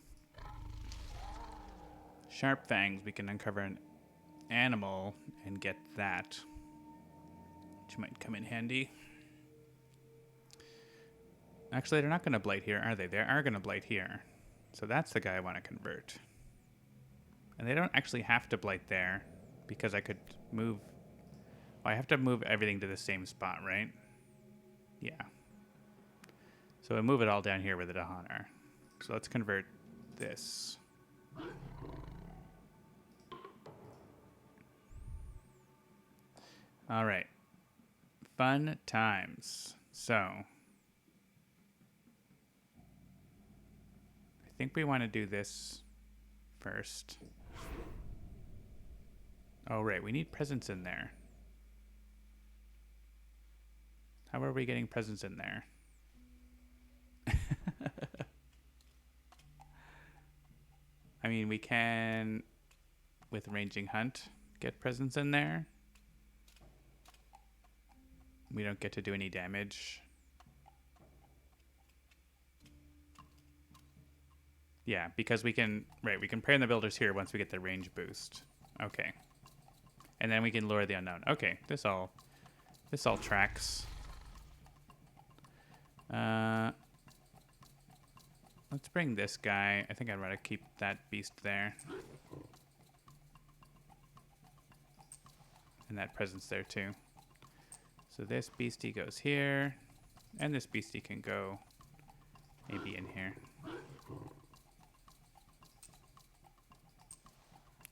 Sharp Fangs, we can uncover an animal and get that, which might come in handy. Actually, they're not going to blight here, are they? They are going to blight here. So that's the guy I want to convert. And they don't actually have to blight there, because I could move... Oh, I have to move everything to the same spot, right? Yeah. So I move it all down here where the Dahan are. So let's convert this. All right. Fun times. So I think we want to do this first. Oh, right. We need presents in there. How are we getting presents in there? I mean, we can, with ranging hunt, get presents in there. We don't get to do any damage. Yeah, because we can, right, we can prey on the builders here once we get the range boost. Okay. And then we can lure the unknown. Okay, this all tracks. Let's bring this guy. I think I'd rather keep that beast there. And that presence there too. So this beastie goes here. And this beastie can go maybe in here.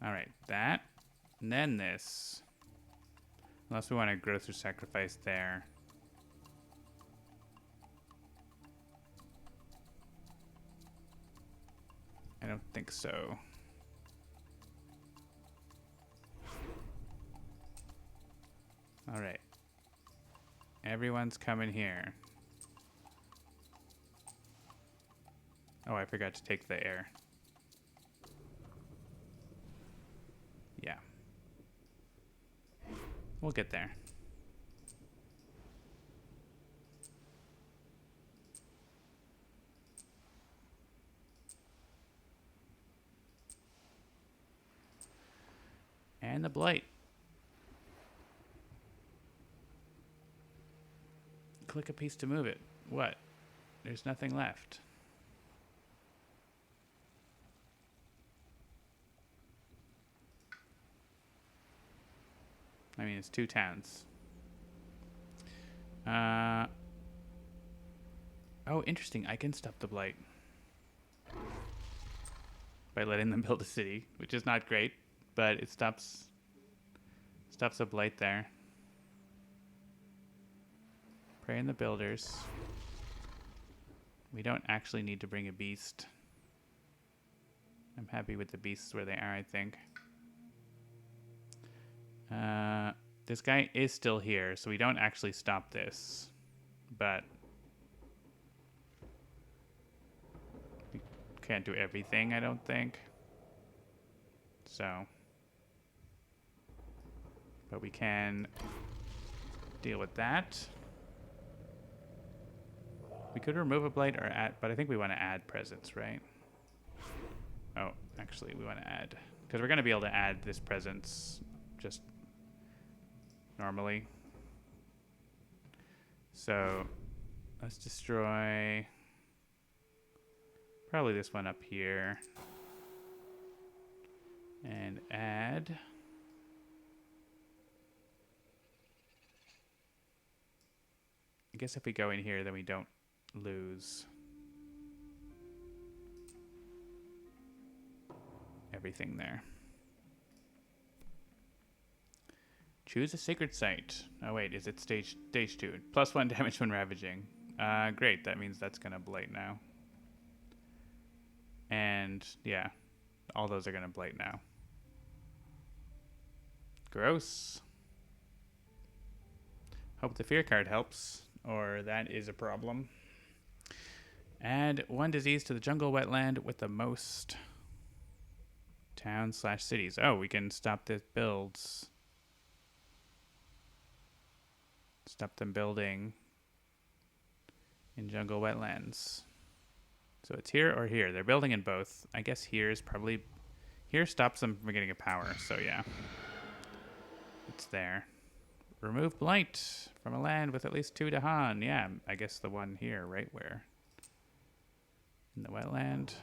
Alright, that. And then this. Unless we want to grow through sacrifice there. I don't think so. All right. Everyone's coming here. Oh, I forgot to take the air. Yeah. We'll get there. And the blight. Click a piece to move it. What? There's nothing left. I mean, it's 2 towns. Oh, interesting. I can stop the blight by letting them build a city, which is not great, but it stops a blight there. Prey on the builders. We don't actually need to bring a beast. I'm happy with the beasts where they are, I think. This guy is still here, so we don't actually stop this. But we can't do everything, I don't think. So. But we can deal with that. We could remove a blight or add, but I think we want to add presence, right? Oh, actually, we want to add. Because we're going to be able to add this presence just normally. So let's destroy probably this one up here. And add. I guess if we go in here, then we don't lose everything there. Choose a sacred site. Oh wait, is it stage 2? +1 damage when ravaging. Great, that means that's gonna blight now. And yeah, all those are gonna blight now. Gross. Hope the fear card helps, or that is a problem. Add 1 disease to the jungle wetland with the most towns/cities. Oh, we can stop the builds. Stop them building in jungle wetlands. So it's here or here. They're building in both. I guess here is probably... Here stops them from getting a power, so yeah. It's there. Remove blight from a land with at least 2 Dahan. Yeah, I guess the one here, right where? In the wetland.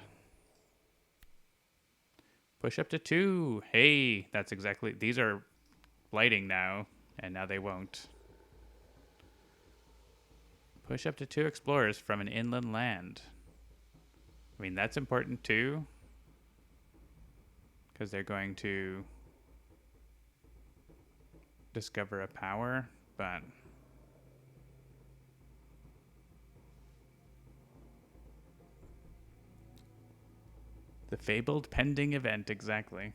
Push up to 2. Hey, that's exactly... These are blighting now, and now they won't. Push up to 2 explorers from an inland land. I mean, that's important too. Because they're going to discover a power, but... The fabled pending event, exactly.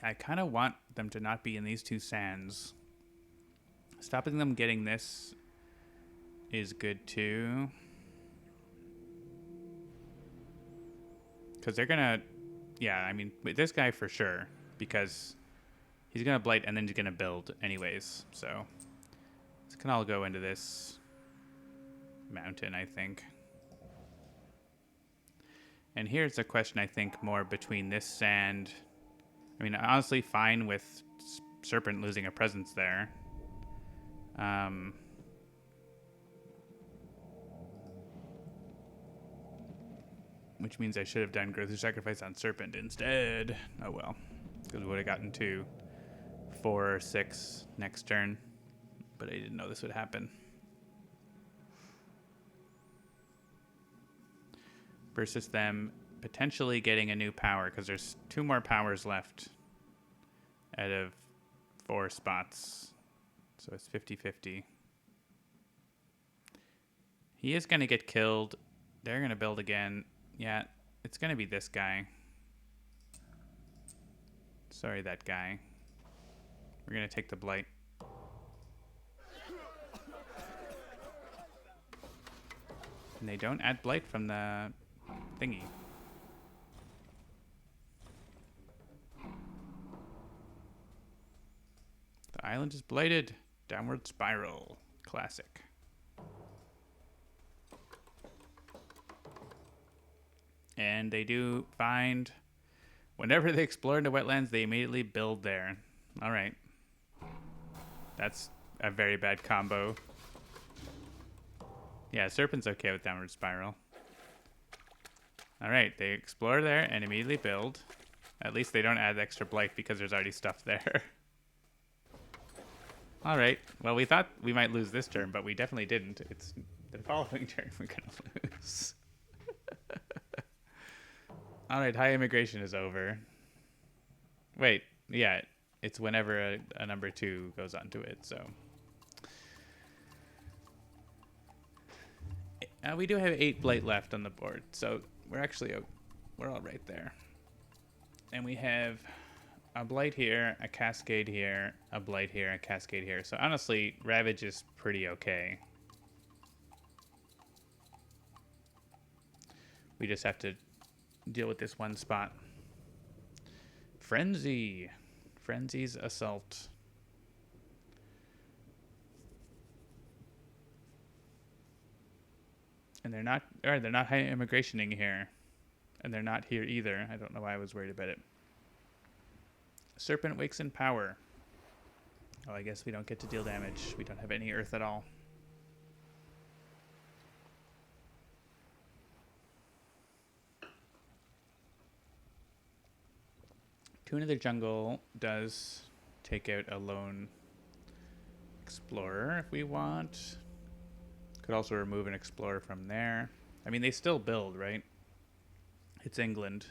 I kind of want them to not be in these 2 sands. Stopping them getting this is good too. Because they're gonna... Yeah, I mean, this guy for sure. Because he's gonna blight and then he's gonna build anyways. So this can all go into this mountain, I think. And here's a question, I think, more between this sand... I mean, honestly, fine with Serpent losing a presence there. Which means I should have done Growth through Sacrifice on Serpent instead. Oh well. Because we would have gotten to 4 or 6 next turn. But I didn't know this would happen. Versus them potentially getting a new power, because there's 2 more powers left out of 4 spots. So it's 50-50. He is going to get killed. They're going to build again. Yeah, it's going to be this guy. Sorry, that guy. We're going to take the blight. And they don't add blight from the thingy. The island is blighted. Downward spiral. Classic. And they do find... Whenever they explore into wetlands, they immediately build there. All right. That's a very bad combo. Yeah, Serpent's okay with downward spiral. All right, they explore there and immediately build. At least they don't add extra blight because there's already stuff there. All right. Well, we thought we might lose this turn, but we definitely didn't. It's the following turn we're going to lose. All right, high immigration is over. Wait, yeah, it's whenever a number 2 goes onto it, so... we do have 8 blight left on the board, so we're actually... we're all right there. And we have a blight here, a cascade here, a blight here, a cascade here. So honestly, Ravage is pretty okay. We just have to deal with this one spot. Frenzy. Frenzy's Assault. And they're not high immigrationing here. And they're not here either. I don't know why I was worried about it. Serpent wakes in power. Oh, I guess we don't get to deal damage. We don't have any earth at all. Tune of the Jungle does take out a lone explorer if we want. Could also remove an explorer from there. I mean, they still build, right? It's England.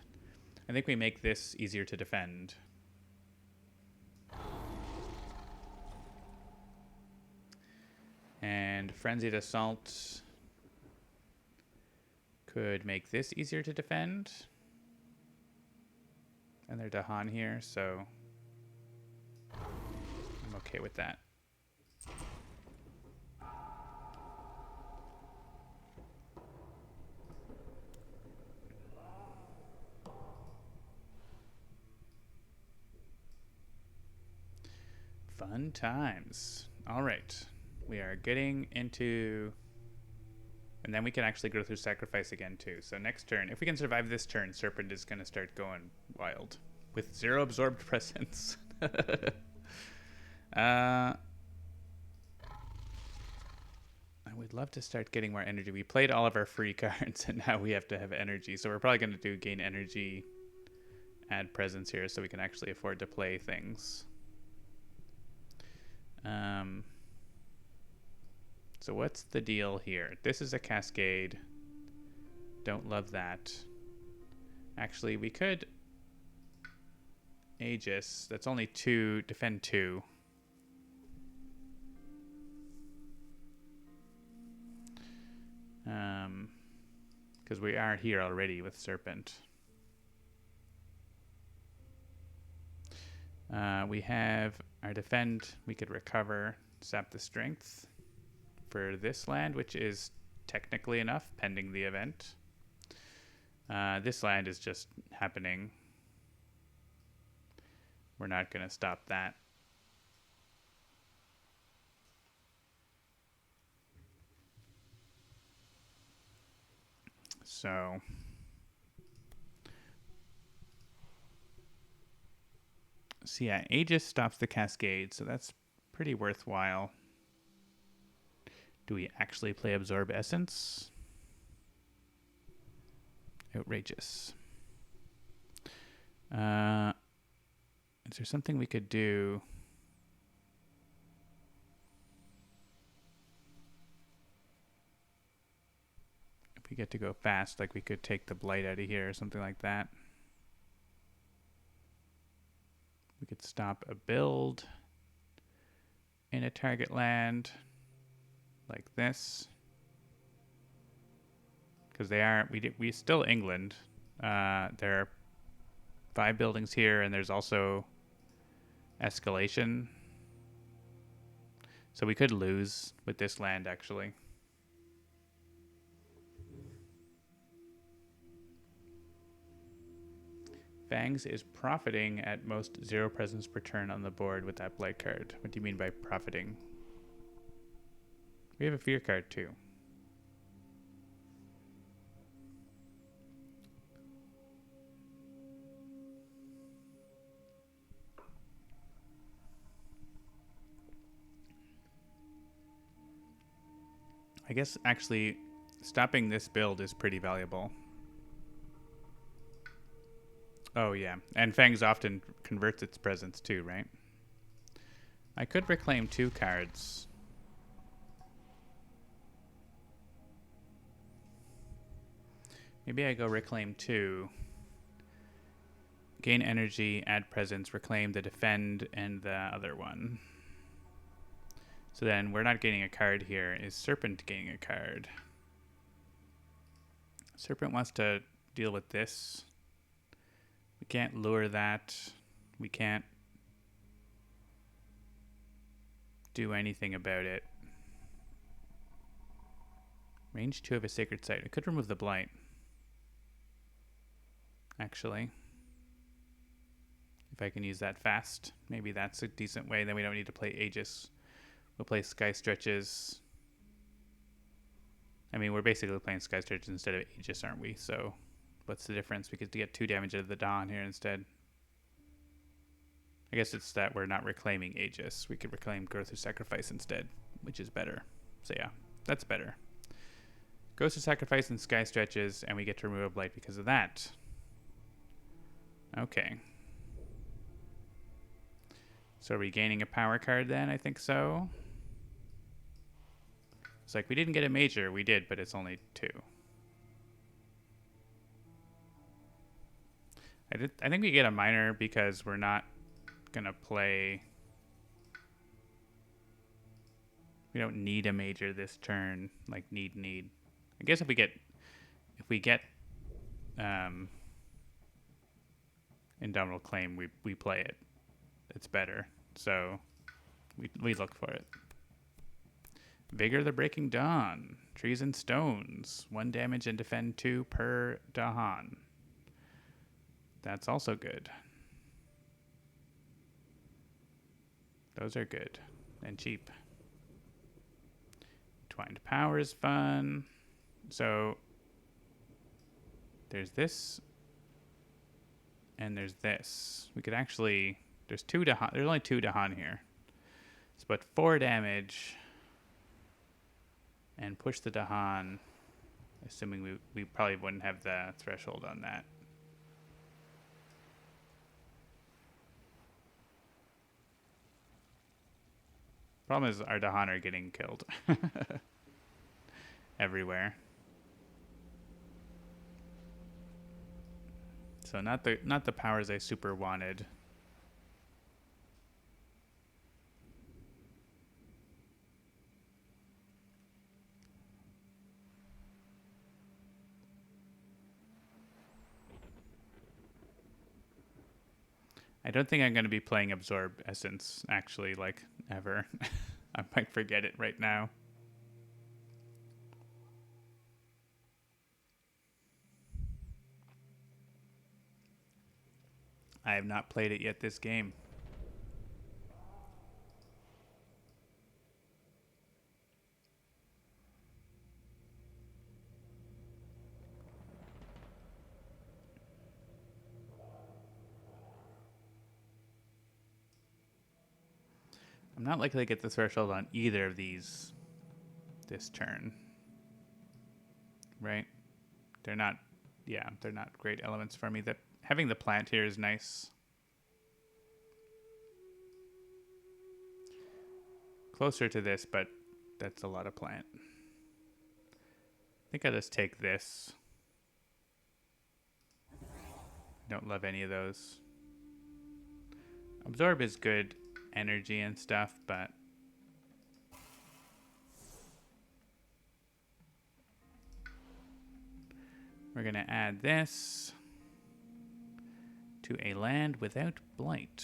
I think we make this easier to defend. And Frenzied Assault could make this easier to defend. And they're Dahan here, so I'm okay with that. Fun times. All right. We are getting into... And then we can actually go through Sacrifice again, too. So next turn, if we can survive this turn, Serpent is going to start going wild. With 0 absorbed presence. I would love to start getting more energy. We played all of our free cards, and now we have to have energy. So we're probably going to do gain energy, add presence here, so we can actually afford to play things. So what's the deal here? This is a Cascade. Don't love that. Actually, we could Aegis. That's only 2. Defend 2. Because we are here already with Serpent. We have our defend. We could recover, sap the strength for this land, which is technically enough, pending the event. This land is just happening. We're not going to stop that. So yeah, Aegis stops the Cascade, so that's pretty worthwhile. Do we actually play Absorb Essence? Outrageous. Is there something we could do? If we get to go fast, like we could take the Blight out of here or something like that. We could stop a build in a target land like this. Because they are, we still England. There are 5 buildings here, and there's also escalation. So we could lose with this land, actually. Fangs is profiting at most 0 presence per turn on the board with that Blight card. What do you mean by profiting? We have a Fear card, too. I guess actually stopping this build is pretty valuable. Oh yeah, and Fangs often converts its presence too, right? I could reclaim 2 cards. Maybe I go reclaim 2. Gain energy, add presence, reclaim the defend and the other one. So then we're not gaining a card here. Is Serpent gaining a card? Serpent wants to deal with this. We can't lure that. We can't do anything about it. Range 2 of a Sacred Site. I could remove the Blight. Actually. If I can use that fast. Maybe that's a decent way. Then we don't need to play Aegis. We'll play Sky Stretches. I mean, we're basically playing Sky Stretches instead of Aegis, aren't we? So, what's the difference? We could get 2 damage out of the Dawn here instead. I guess it's that we're not reclaiming Aegis. We could reclaim Growth of Sacrifice instead, which is better. So yeah, that's better. Growth of Sacrifice and Sky Stretches, and we get to remove a Blight because of that. Okay. So are we gaining a power card then? I think so. It's like we didn't get a major. We did, but it's only 2. I think we get a minor because we're not gonna play. We don't need a major this turn. Like need. I guess if we get Indomitable Claim, we play it. It's better. So we look for it. Vigor the Breaking Dawn. Trees and Stones. 1 damage and defend 2 per Dahan. That's also good. Those are good and cheap. Twined Power is fun. So there's this and there's this. We could actually, there's only 2 Dahan here. So put 4 damage and push the Dahan, assuming we probably wouldn't have the threshold on that. Problem is our Dahan are getting killed everywhere. So not the powers I super wanted. I don't think I'm going to be playing Absorb Essence, actually, like, ever. I might forget it right now. I have not played it yet this game. I'm not likely to get the threshold on either of these this turn. Right? They're not great elements for me. Having the plant here is nice. Closer to this, but that's a lot of plant. I think I'll just take this. Don't love any of those. Absorb is good energy and stuff, but we're going to add this to a land without blight.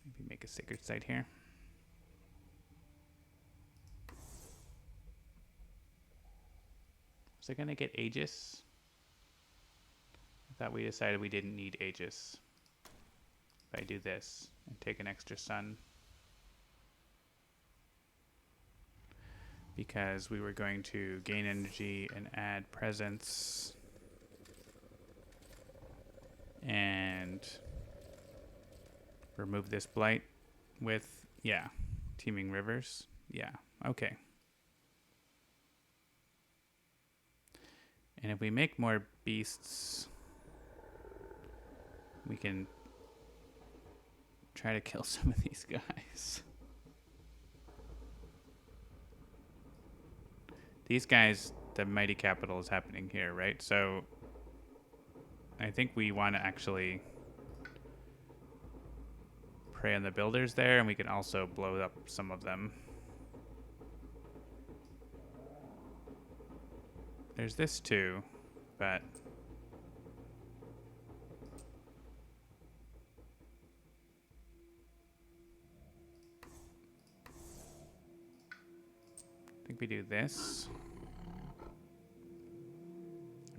Maybe make a sacred site here. Was I going to get Aegis? I thought we decided we didn't need Aegis. If I do this and take an extra sun. Because we were going to gain energy and add presence. And remove this blight with, yeah, Teeming Rivers. Yeah, okay. And if we make more beasts, we can try to kill some of these guys. These guys, the Mighty Capital is happening here, right? So I think we want to actually prey on the builders there, and we can also blow up some of them. There's this too, but I think we do this.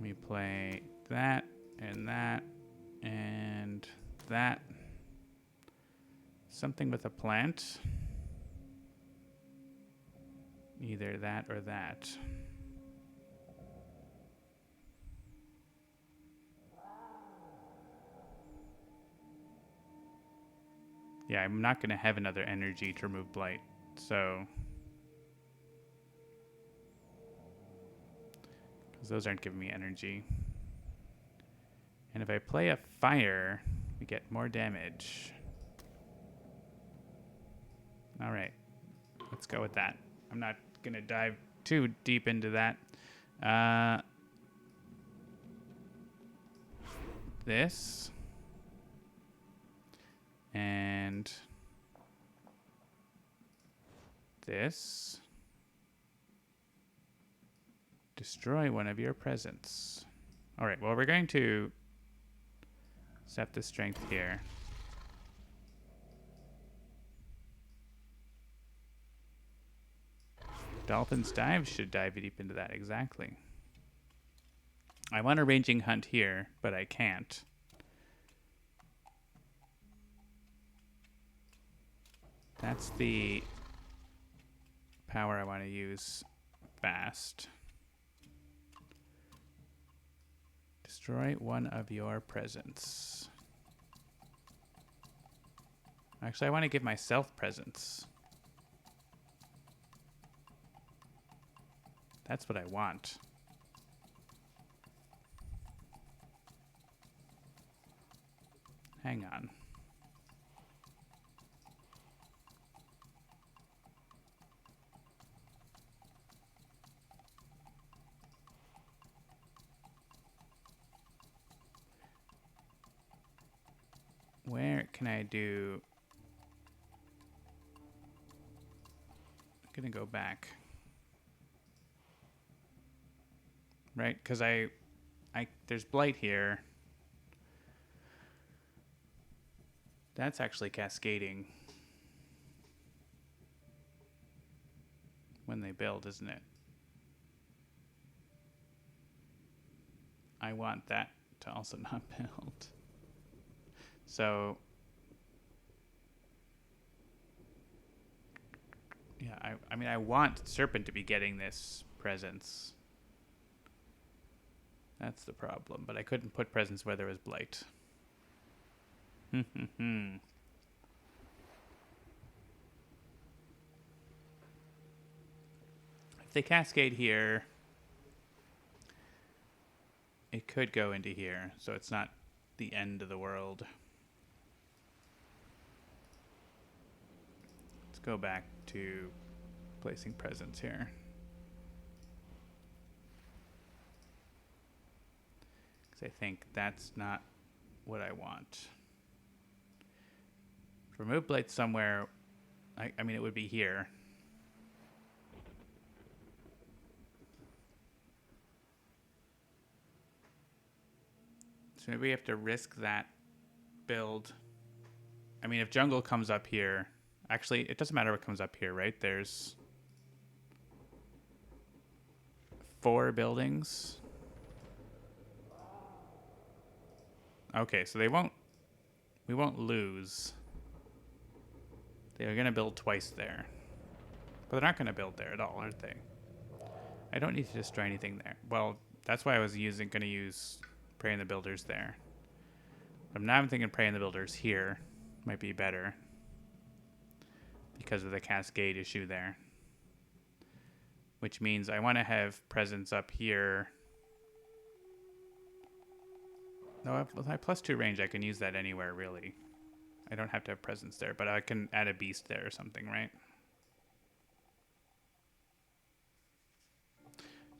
We play that and that and that. Something with a plant. Either that or that. Yeah, I'm not going to have another energy to remove blight, so... because those aren't giving me energy. And if I play a fire, we get more damage. All right. Let's go with that. I'm not going to dive too deep into that. This. And this. Destroy one of your presents. All right, well, we're going to set the strength here. Dolphin's Dive should dive deep into that, exactly. I want a ranging hunt here, but I can't. That's the power I want to use fast. Destroy one of your presents. Actually, I want to give myself presents. That's what I want. Hang on. Where can I do... I'm gonna go back. Right, because there's blight here. That's actually cascading when they build, isn't it? I want that to also not build. So, yeah, I mean, I want Serpent to be getting this presence. That's the problem, but I couldn't put presence where there was blight. If they cascade here, it could go into here, so it's not the end of the world. Let's go back to placing presence here. Because I think that's not what I want. Remove blight somewhere. I mean, it would be here. So maybe we have to risk that build. I mean, if jungle comes up here, actually, it doesn't matter what comes up here, right? There's 4 buildings. Okay, so we won't lose. They're going to build twice there. But they're not going to build there at all, aren't they? I don't need to destroy anything there. Well, that's why I was going to use Prey in the Builders there. But now I'm thinking Prey in the Builders here might be better. Because of the cascade issue there. Which means I want to have presence up here. No, with my +2 range, I can use that anywhere, really. I don't have to have presence there, but I can add a beast there or something, right?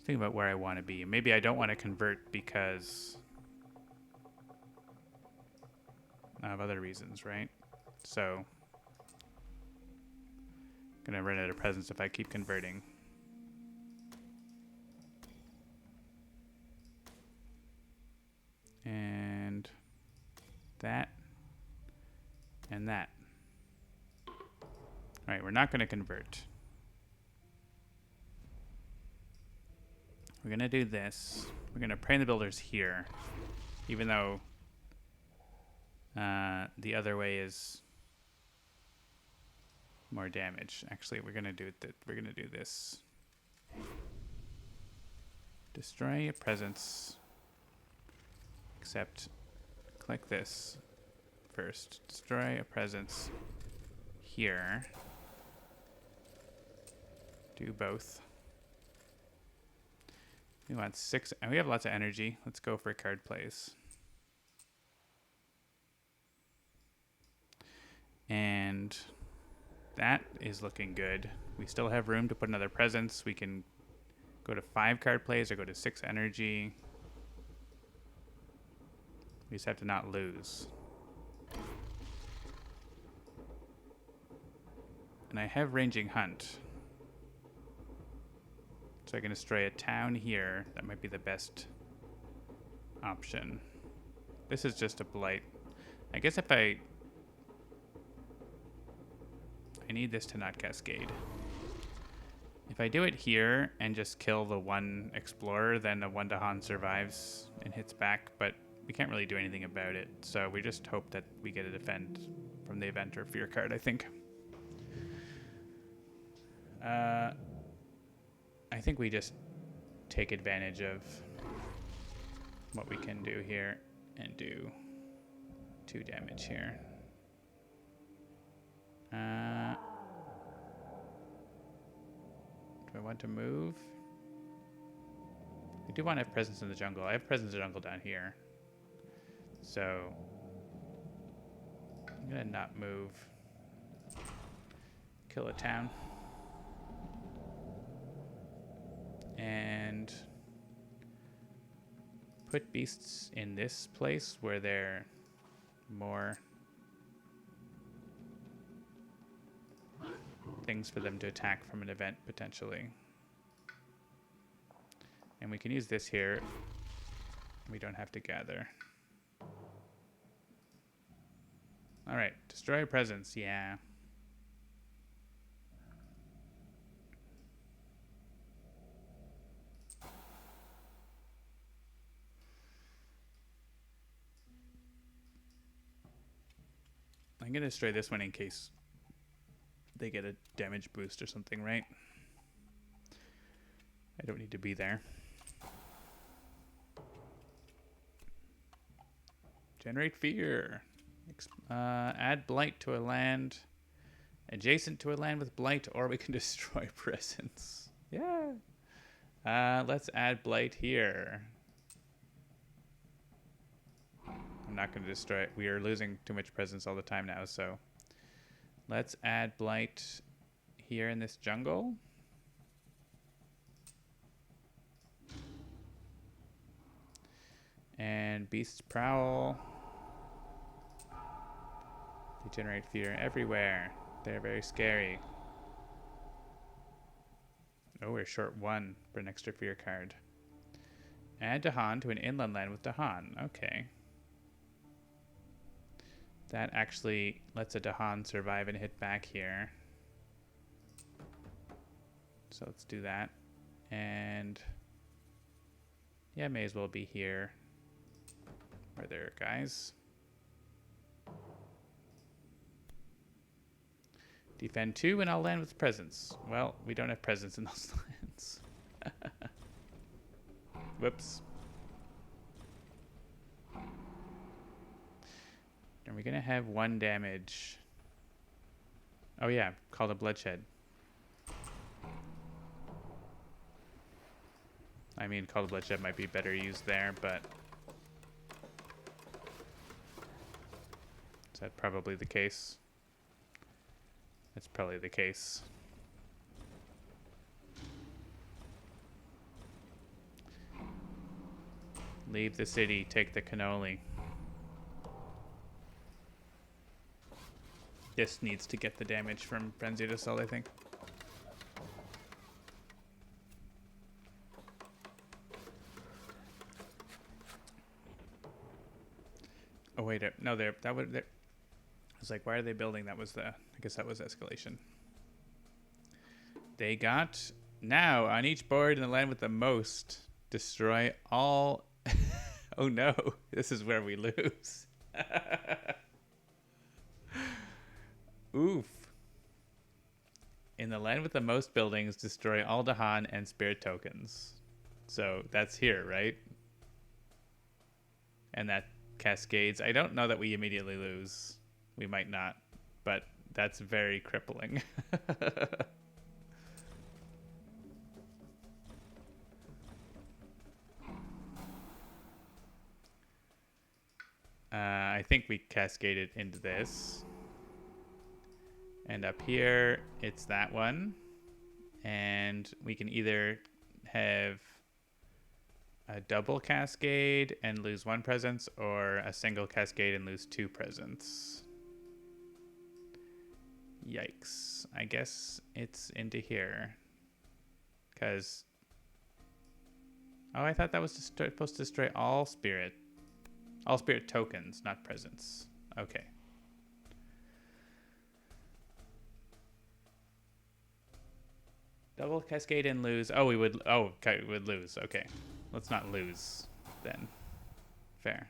Think about where I want to be. Maybe I don't want to convert because of other reasons, right? So, I'm going to run out of presence if I keep converting. And that. And that. All right, we're not going to convert. We're going to do this. We're going to Prey in the Builders here. Even though the other way is more damage. Actually, we're going to do it. We're going to do this. Destroy a presence. Except click this first. Destroy a presence here. Do both. We want 6, and we have lots of energy. Let's go for card plays. And That is looking good. We still have room to put another presence. We can go to 5 card plays or go to 6 energy. We just have to not lose. And I have Ranging Hunt. So I can destroy a town here. That might be the best option. This is just a blight. I guess if I need this to not cascade. If I do it here and just kill the one explorer, then the one Dahan survives and hits back, but we can't really do anything about it. So we just hope that we get a defend from the event or fear card, I think. I think we just take advantage of what we can do here and do 2 damage here. Do I want to move? I do want to have presence in the jungle. I have presence in the jungle down here. So I'm going to not move. Kill a town. And put beasts in this place where they're more things for them to attack from an event potentially. And we can use this here. We don't have to gather. All right, destroy a presence, yeah. I'm gonna destroy this one in case they get a damage boost or something, right? I don't need to be there. Generate fear. Add blight to a land adjacent to a land with blight, or we can destroy presence. Yeah. Let's add blight here. I'm not going to destroy it. We are losing too much presence all the time now, so let's add blight here in this jungle. And beasts prowl. They generate fear everywhere. They're very scary. Oh, we're short 1 for an extra fear card. Add Dahan to an inland land with Dahan. Okay. That actually lets a Dahan survive and hit back here. So let's do that. And yeah, may as well be here. Where there are guys. Defend 2 and I'll land with presence. Well, we don't have presence in those lands. Whoops. Are we gonna have 1 damage? Oh yeah, Call the Bloodshed. I mean, Call the Bloodshed might be better used there, but is that probably the case? That's probably the case. Leave the city, take the cannoli. This needs to get the damage from Frenzied Assault, I think. Oh wait, no, that would. I was like, why are they building? That was I guess that was escalation. They got now on each board in the land with the most, destroy all. Oh no, this is where we lose. Oof. In the land with the most buildings, destroy all Dahan and spirit tokens. So that's here, right? And that cascades. I don't know that we immediately lose. We might not, but that's very crippling. I think we cascaded into this. And up here, it's that one. And we can either have a double cascade and lose 1 presence, or a single cascade and lose 2 presence. Yikes. I guess it's into here. Because... oh, I thought that was supposed to destroy all spirit tokens, not presence. Okay. Double cascade and lose. Oh, we would. Oh, okay, we would lose. Okay, let's not lose then. Fair.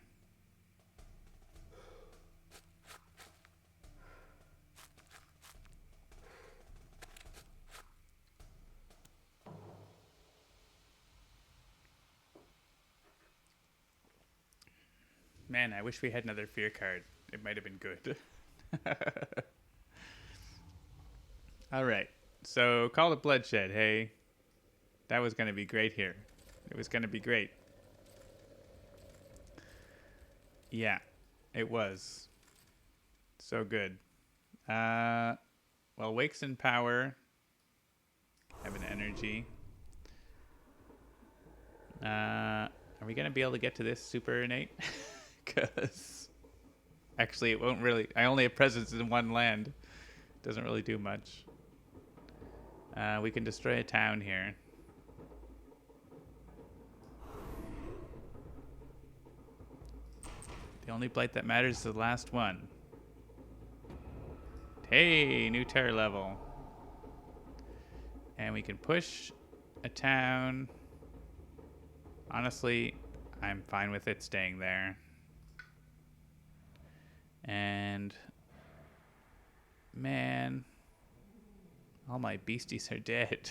Man, I wish we had another fear card. It might have been good. All right. So, Call of Bloodshed, hey. That was going to be great here. It was going to be great. Yeah, it was. So good. Well, Wakes in Power. Have an energy. Are we going to be able to get to this super innate? Because actually it won't really... I only have presence in 1 land. Doesn't really do much. We can destroy a town here. The only blight that matters is the last one. Hey, new terror level. And we can push a town. Honestly, I'm fine with it staying there. And man, all my beasties are dead.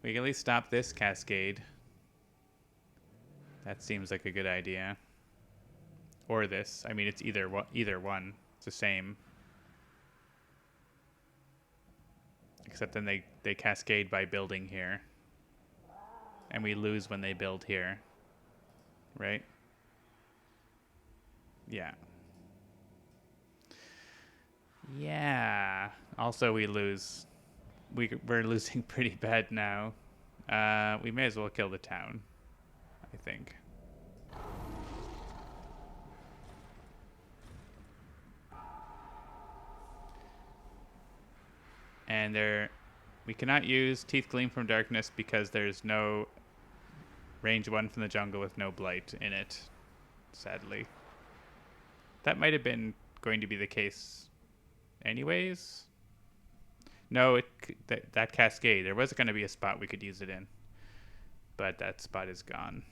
We can at least stop this cascade. That seems like a good idea. Or this. I mean, it's either one. It's the same. Except then they cascade by building here. And we lose when they build here. Right? Yeah. Yeah. Also, we lose. We're losing pretty bad now. We may as well kill the town, I think. And we cannot use Teeth Gleam from Darkness because there's no range 1 from the jungle with no blight in it, sadly. That might have been going to be the case anyways. No, that cascade, there was going to be a spot we could use it in. But that spot is gone.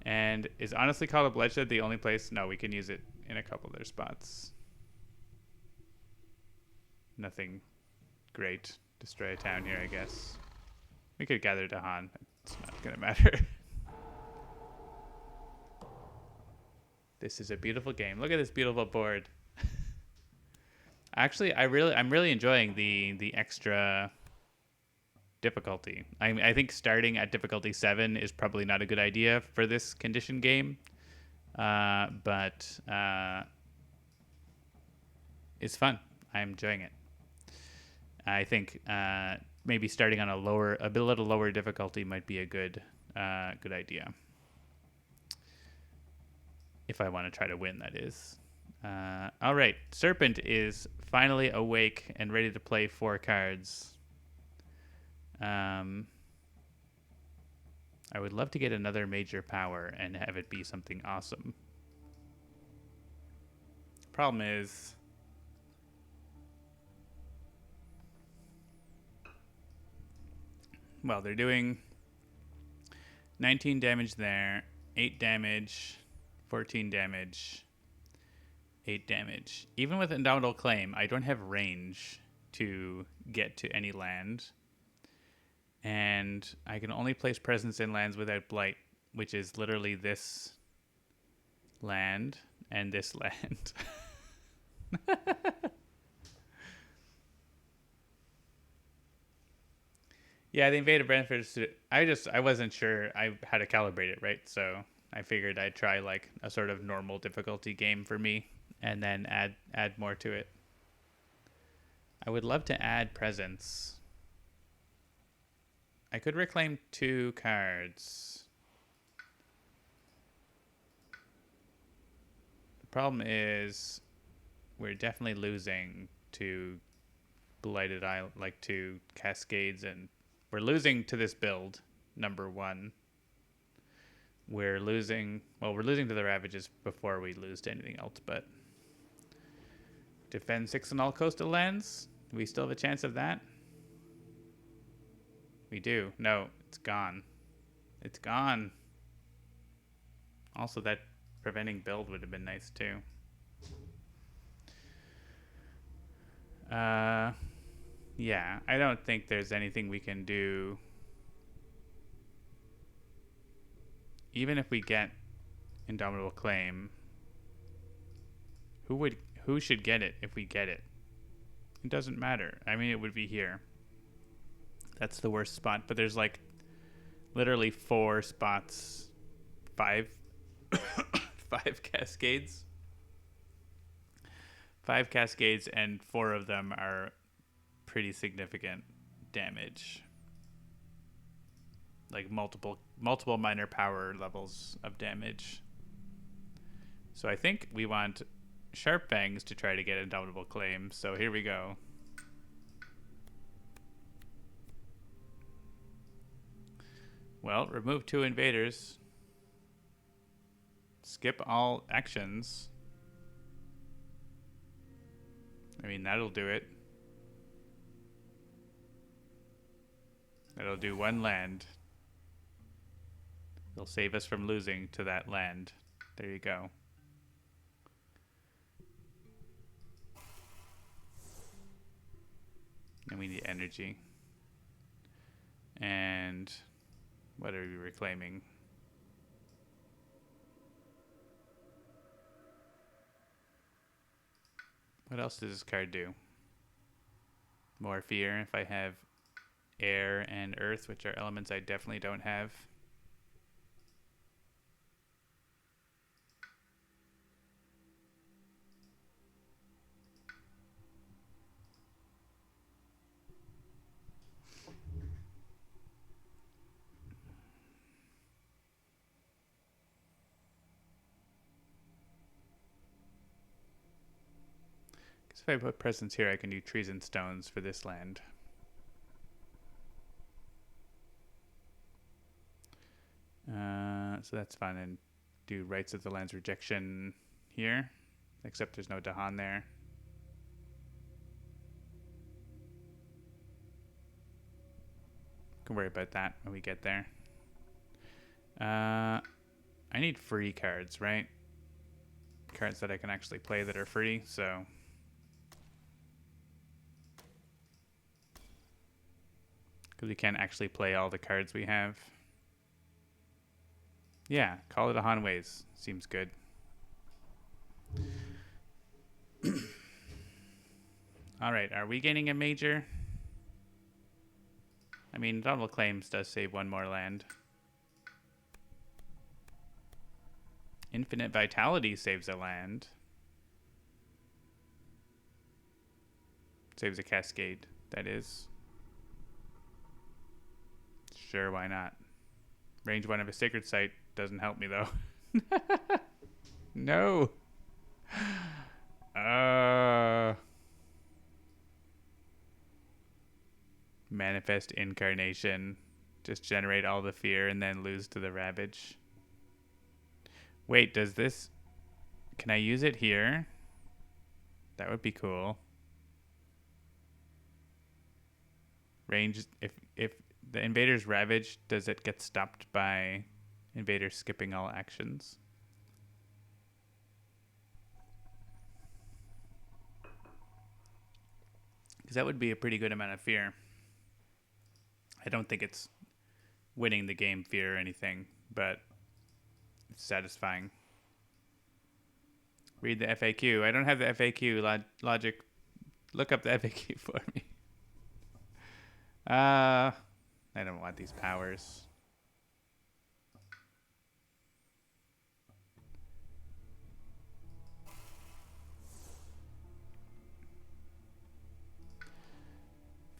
And is honestly Call of Bloodshed the only place? No, we can use it in a couple other spots. Nothing great. Destroy a town here, I guess. We could gather Dahan. It's not going to matter. This is a beautiful game. Look at this beautiful board. Actually, I'm really enjoying the extra difficulty. I think starting at difficulty 7 is probably not a good idea for this condition game, but it's fun. I'm enjoying it. I think maybe starting on a little lower difficulty might be a good idea. If I want to try to win, that is. All right, Serpent is finally awake and ready to play 4 cards. I would love to get another major power and have it be something awesome. Problem is, well, they're doing 19 damage there, 8 damage, 14 damage, 8 damage. Even with Indomitable Claim, I don't have range to get to any land. And I can only place presence in lands without blight, which is literally this land and this land. Yeah, the invaded benefits. I wasn't sure how to calibrate it, right? So I figured I'd try like a sort of normal difficulty game for me and then add more to it. I would love to add presence. I could reclaim 2 cards. The problem is we're definitely losing to Blighted Isle, like to Cascades, and we're losing to this build, number 1. We're losing to the Ravages before we lose to anything else, but defend 6 on all coastal lands? We still have a chance of that? We do. No, it's gone. It's gone. Also, that preventing build would have been nice too. Yeah, I don't think there's anything we can do. Even if we get Indomitable Claim, who should get it if we get it? It doesn't matter. I mean, it would be here. That's the worst spot, but there's like literally 4 spots, 5 cascades. 5 cascades, and 4 of them are pretty significant damage. Like multiple minor power levels of damage. So I think we want Sharp Fangs to try to get Indomitable Claim. So here we go. Well, remove 2 invaders. Skip all actions. I mean, that'll do it. That'll do 1 land. It'll save us from losing to that land. There you go. And we need energy. And what are we reclaiming? What else does this card do? More fear if I have air and earth, which are elements I definitely don't have. If I put presence here, I can do trees and stones for this land. So that's fun. And do Rights of the Land's Rejection here, except there's no Dahan there. Can worry about that when we get there. I need free cards, right? Cards that I can actually play that are free, so... Because we can't actually play all the cards we have. Yeah, Call it a Hanways. Seems good. Alright, are we gaining a major? I mean, Double Claims does save 1 more land. Infinite Vitality saves a land. Saves a cascade, that is. Sure, why not? Range 1 of a Sacred Site doesn't help me, though. No! Manifest Incarnation. Just generate all the fear and then lose to the Ravage. Wait, does this... Can I use it here? That would be cool. Range... If the Invader's Ravage, does it get stopped by Invader skipping all actions? Because that would be a pretty good amount of fear. I don't think it's winning the game fear or anything, but it's satisfying. Read the FAQ. I don't have the FAQ. Logic, look up the FAQ for me. I don't want these powers.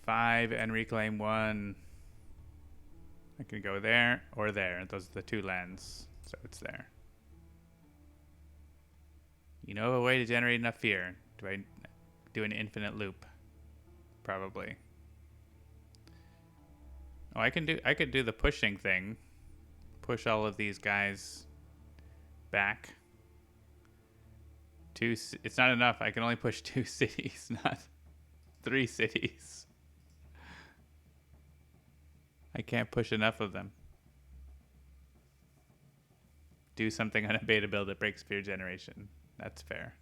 5 and reclaim 1. I can go there or there. Those are the 2 lands, so it's there. You know a way to generate enough fear. Do I do an infinite loop? Probably. Oh, I could do the pushing thing. Push all of these guys back. It's not enough. I can only push 2 cities, not 3 cities. I can't push enough of them. Do something on a beta build that breaks fear generation. That's fair.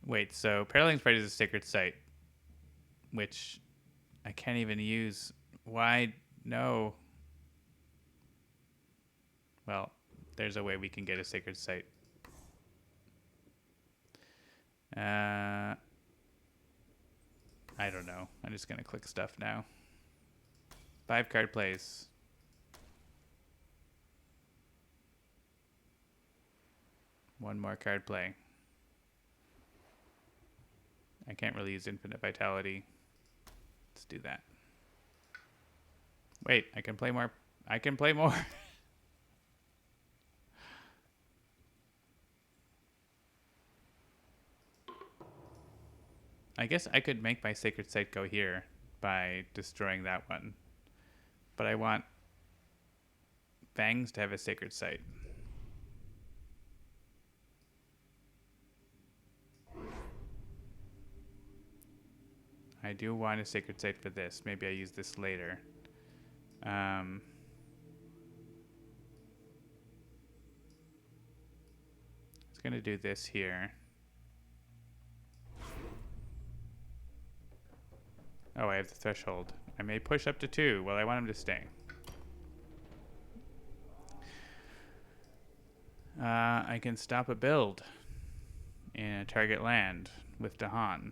Wait, so Parallax Pride is a sacred site, which I can't even use. Why? No. Well, there's a way we can get a sacred site. I don't know. I'm just going to click stuff now. 5 card plays. One more card play. I can't really use infinite vitality. Let's do that. Wait, I can play more. I can play more. I guess I could make my sacred site go here by destroying that one. But I want Fangs to have a sacred site. I do want a sacred site for this. Maybe I use this later. I was going to do this here. Oh, I have the threshold. I may push up to 2. Well, I want him to stay. I can stop a build in a target land with Dahan.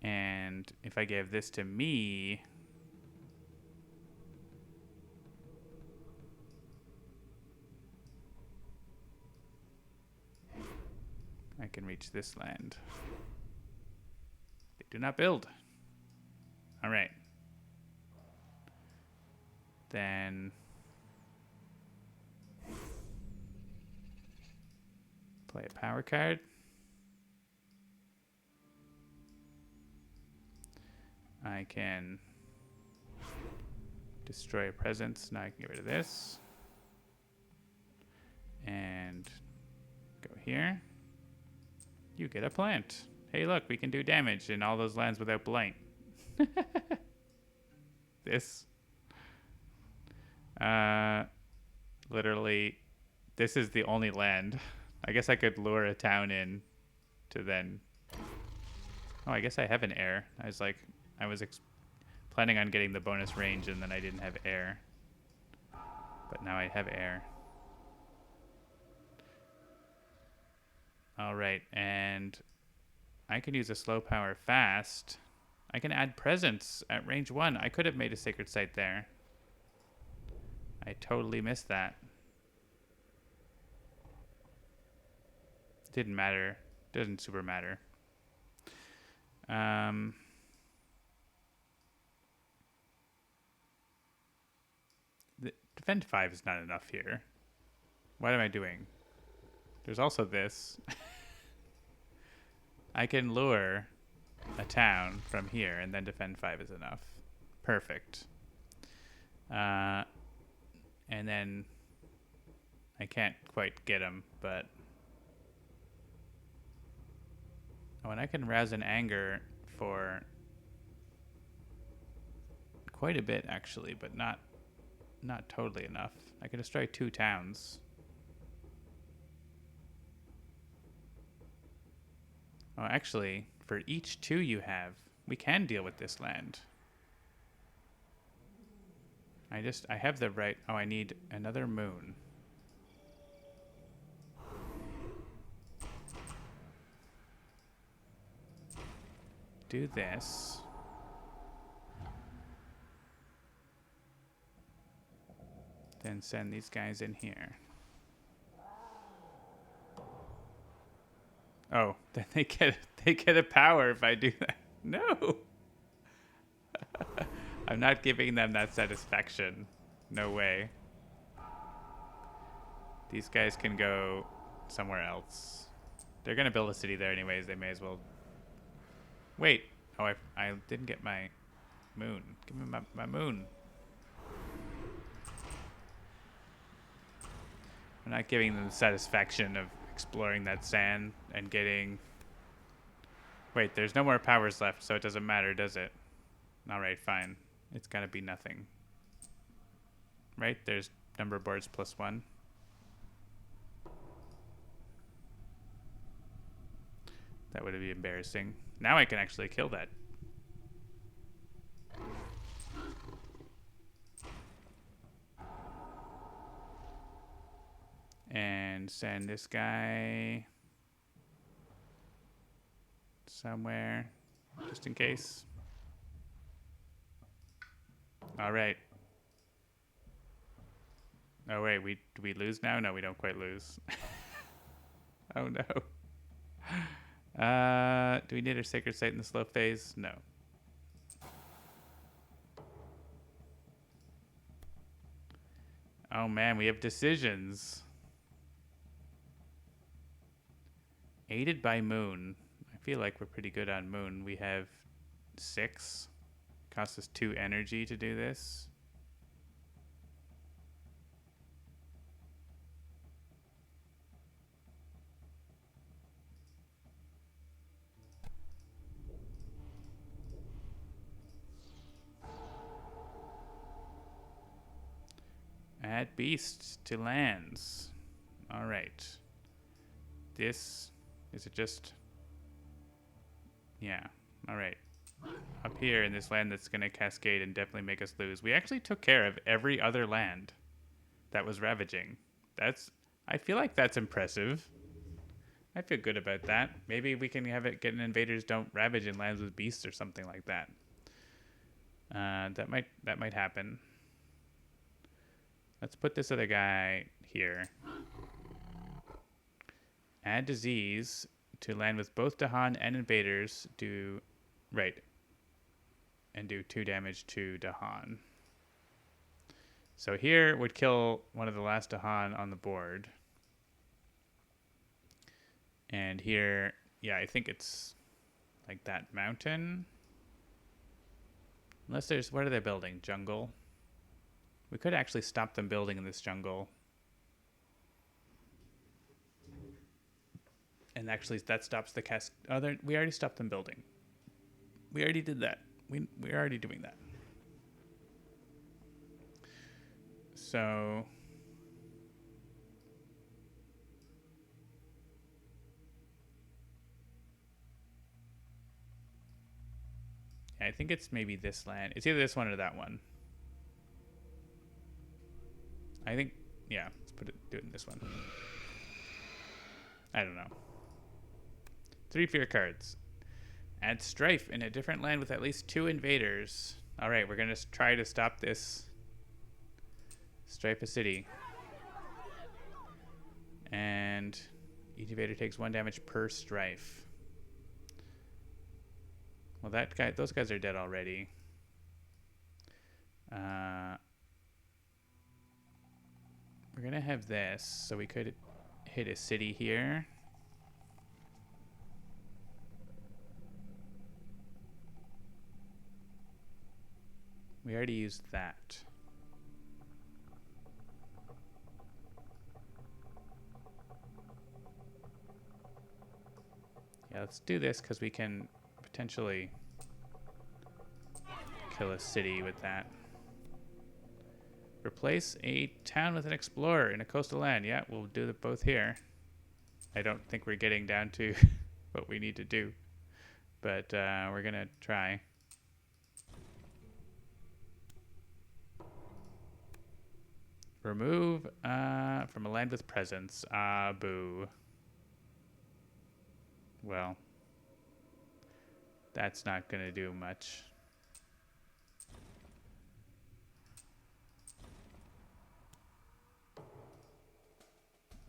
And if I gave this to me, I can reach this land. They do not build. All right. Then play a power card. I can destroy a presence. Now I can get rid of this. And go here. You get a plant. Hey, look, we can do damage in all those lands without blight. This. Literally, this is the only land. I guess I could lure a town in to then... Oh, I guess I have an heir. I was planning on getting the bonus range, and then I didn't have air. But now I have air. All right, and I can use a slow power fast. I can add presence at range 1. I could have made a sacred site there. I totally missed that. Didn't matter. Doesn't super matter. The defend 5 is not enough here. What am I doing? There's also this. I can lure a town from here, and then defend 5 is enough. Perfect. And then I can't quite get him, but... Oh, and I can rouse an anger for quite a bit, actually, but not totally enough. I can destroy 2 towns. Oh, actually, for each 2 you have, we can deal with this land. I have the right... Oh, I need another moon. Do this. Then send these guys in here. Oh, then they get a power if I do that. No. I'm not giving them that satisfaction. No way. These guys can go somewhere else. They're gonna build a city there anyways. They may as well. Wait. Oh, I didn't get my moon. Give me my moon. I'm not giving them the satisfaction of exploring that sand and getting... Wait, there's no more powers left, so it doesn't matter, does it? Alright, fine. It's gotta be nothing. Right? There's number boards +1. That would be embarrassing. Now I can actually kill that. And send this guy somewhere, just in case. All right. Oh wait, do we lose now? No, we don't quite lose. Oh no. Do we need a sacred site in the slow phase? No. Oh man, we have decisions. Aided by moon. I feel like we're pretty good on moon. We have 6. Costs us 2 energy to do this. Add beasts to lands. All right. This, is it just... Yeah, all right. Up here in this land that's going to cascade and definitely make us lose. We actually took care of every other land that was ravaging. I feel like that's impressive. I feel good about that. Maybe we can have it get an invaders don't ravage in lands with beasts or something like that. That might happen. Let's put this other guy here. Add disease to land with both Dahan and invaders. Do right. And do 2 damage to Dahan. So here would kill one of the last Dahan on the board. And here, yeah, I think it's like that mountain. Unless there's, what are they building? Jungle? We could actually stop them building in this jungle. And actually that stops the cast. Oh, we already stopped them building. We already did that. We're already doing that. So... I think it's maybe this land. It's either this one or that one. I think, yeah, let's do it in this one. I don't know. 3 fear cards. Add strife in a different land with at least 2 invaders. All right, we're going to try to stop this. Strife a city. And each invader takes 1 damage per strife. Well, those guys are dead already. We're gonna have this, so we could hit a city here. We already used that. Yeah, let's do this because we can potentially kill a city with that. Replace a town with an explorer in a coastal land. Yeah, we'll do it both here. I don't think we're getting down to what we need to do, but we're gonna try. Remove from a land with presence. Boo. Well, that's not gonna do much.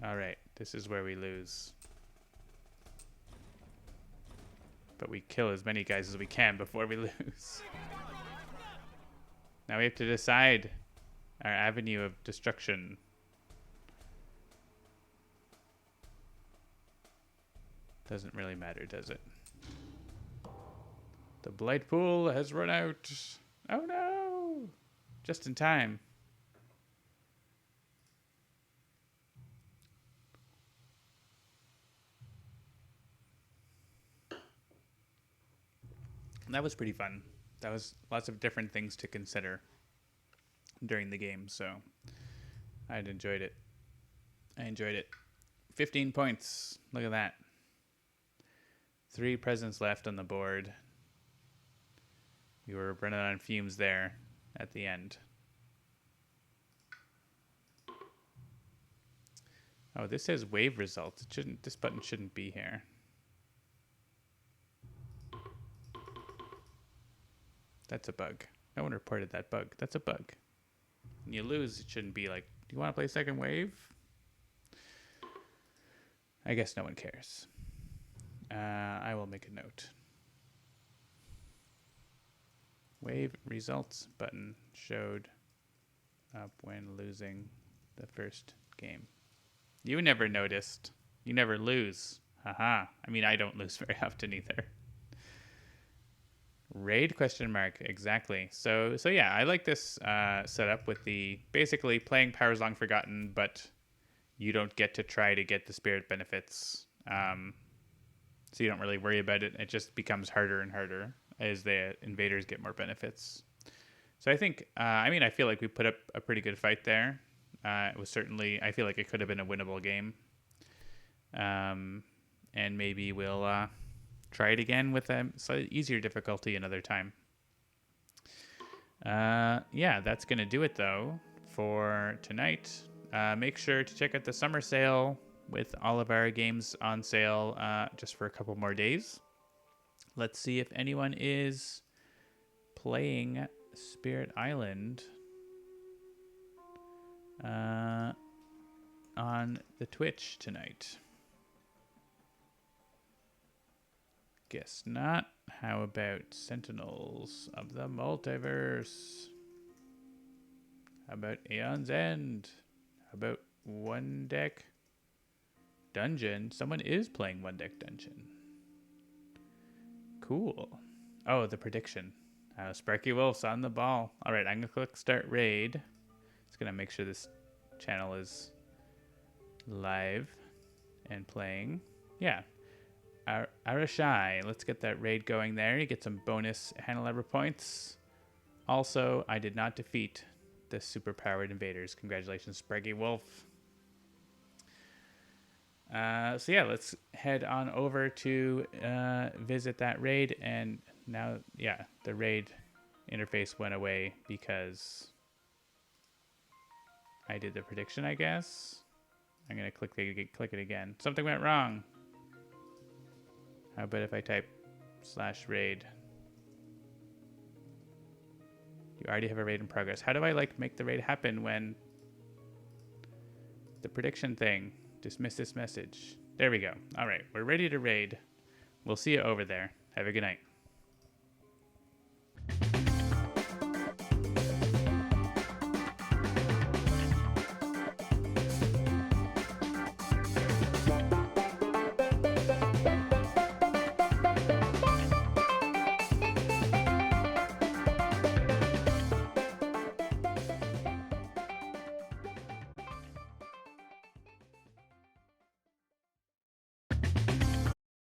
All right, this is where we lose. But we kill as many guys as we can before we lose. Now we have to decide our avenue of destruction. Doesn't really matter, does it? The blight pool has run out. Oh no! Just in time. That was pretty fun. That was lots of different things to consider during the game, so I'd enjoyed it. I enjoyed it. 15 points. Look at that. 3 presents left on the board. We were running on fumes there at the end. Oh, this says wave results. It shouldn't. This button shouldn't be here. That's a bug. No one reported that bug. That's a bug. When you lose, it shouldn't be like, do you want to play second wave? I guess no one cares. I will make a note. Wave results button showed up when losing the first game. You never noticed. You never lose. Haha. I mean, I don't lose very often either. Raid question mark. Exactly. So yeah, I like this setup with the basically playing Powers Long Forgotten, but you don't get to try to get the spirit benefits. So you don't really worry about it. It just becomes harder and harder as the invaders get more benefits. So I think, I feel like we put up a pretty good fight there. It was certainly, I feel like it could have been a winnable game. And maybe we'll try it again with a slightly easier difficulty another time. Yeah, that's going to do it, though, for tonight. Make sure to check out the summer sale with all of our games on sale just for a couple more days. Let's see if anyone is playing Spirit Island on the Twitch tonight. Guess not. How about Sentinels of the Multiverse? How about Aeon's End? How about One Deck Dungeon? Someone is playing One Deck Dungeon. Cool. Oh, the prediction. Sparky Wolf's on the ball. All right, I'm going to click Start Raid. It's going to make sure this channel is live and playing. Yeah. Arashai. Let's get that raid going there. You get some bonus Handelabra points. Also, I did not defeat the super-powered invaders. Congratulations, Sparky Wolf. So yeah, let's head on over to visit that raid. And now, yeah, the raid interface went away because I did the prediction, I guess. I'm going to click it again. Something went wrong. How about if I type /raid? You already have a raid in progress. How do I make the raid happen when the prediction thing? Dismiss this message. There we go. All right, we're ready to raid. We'll see you over there. Have a good night.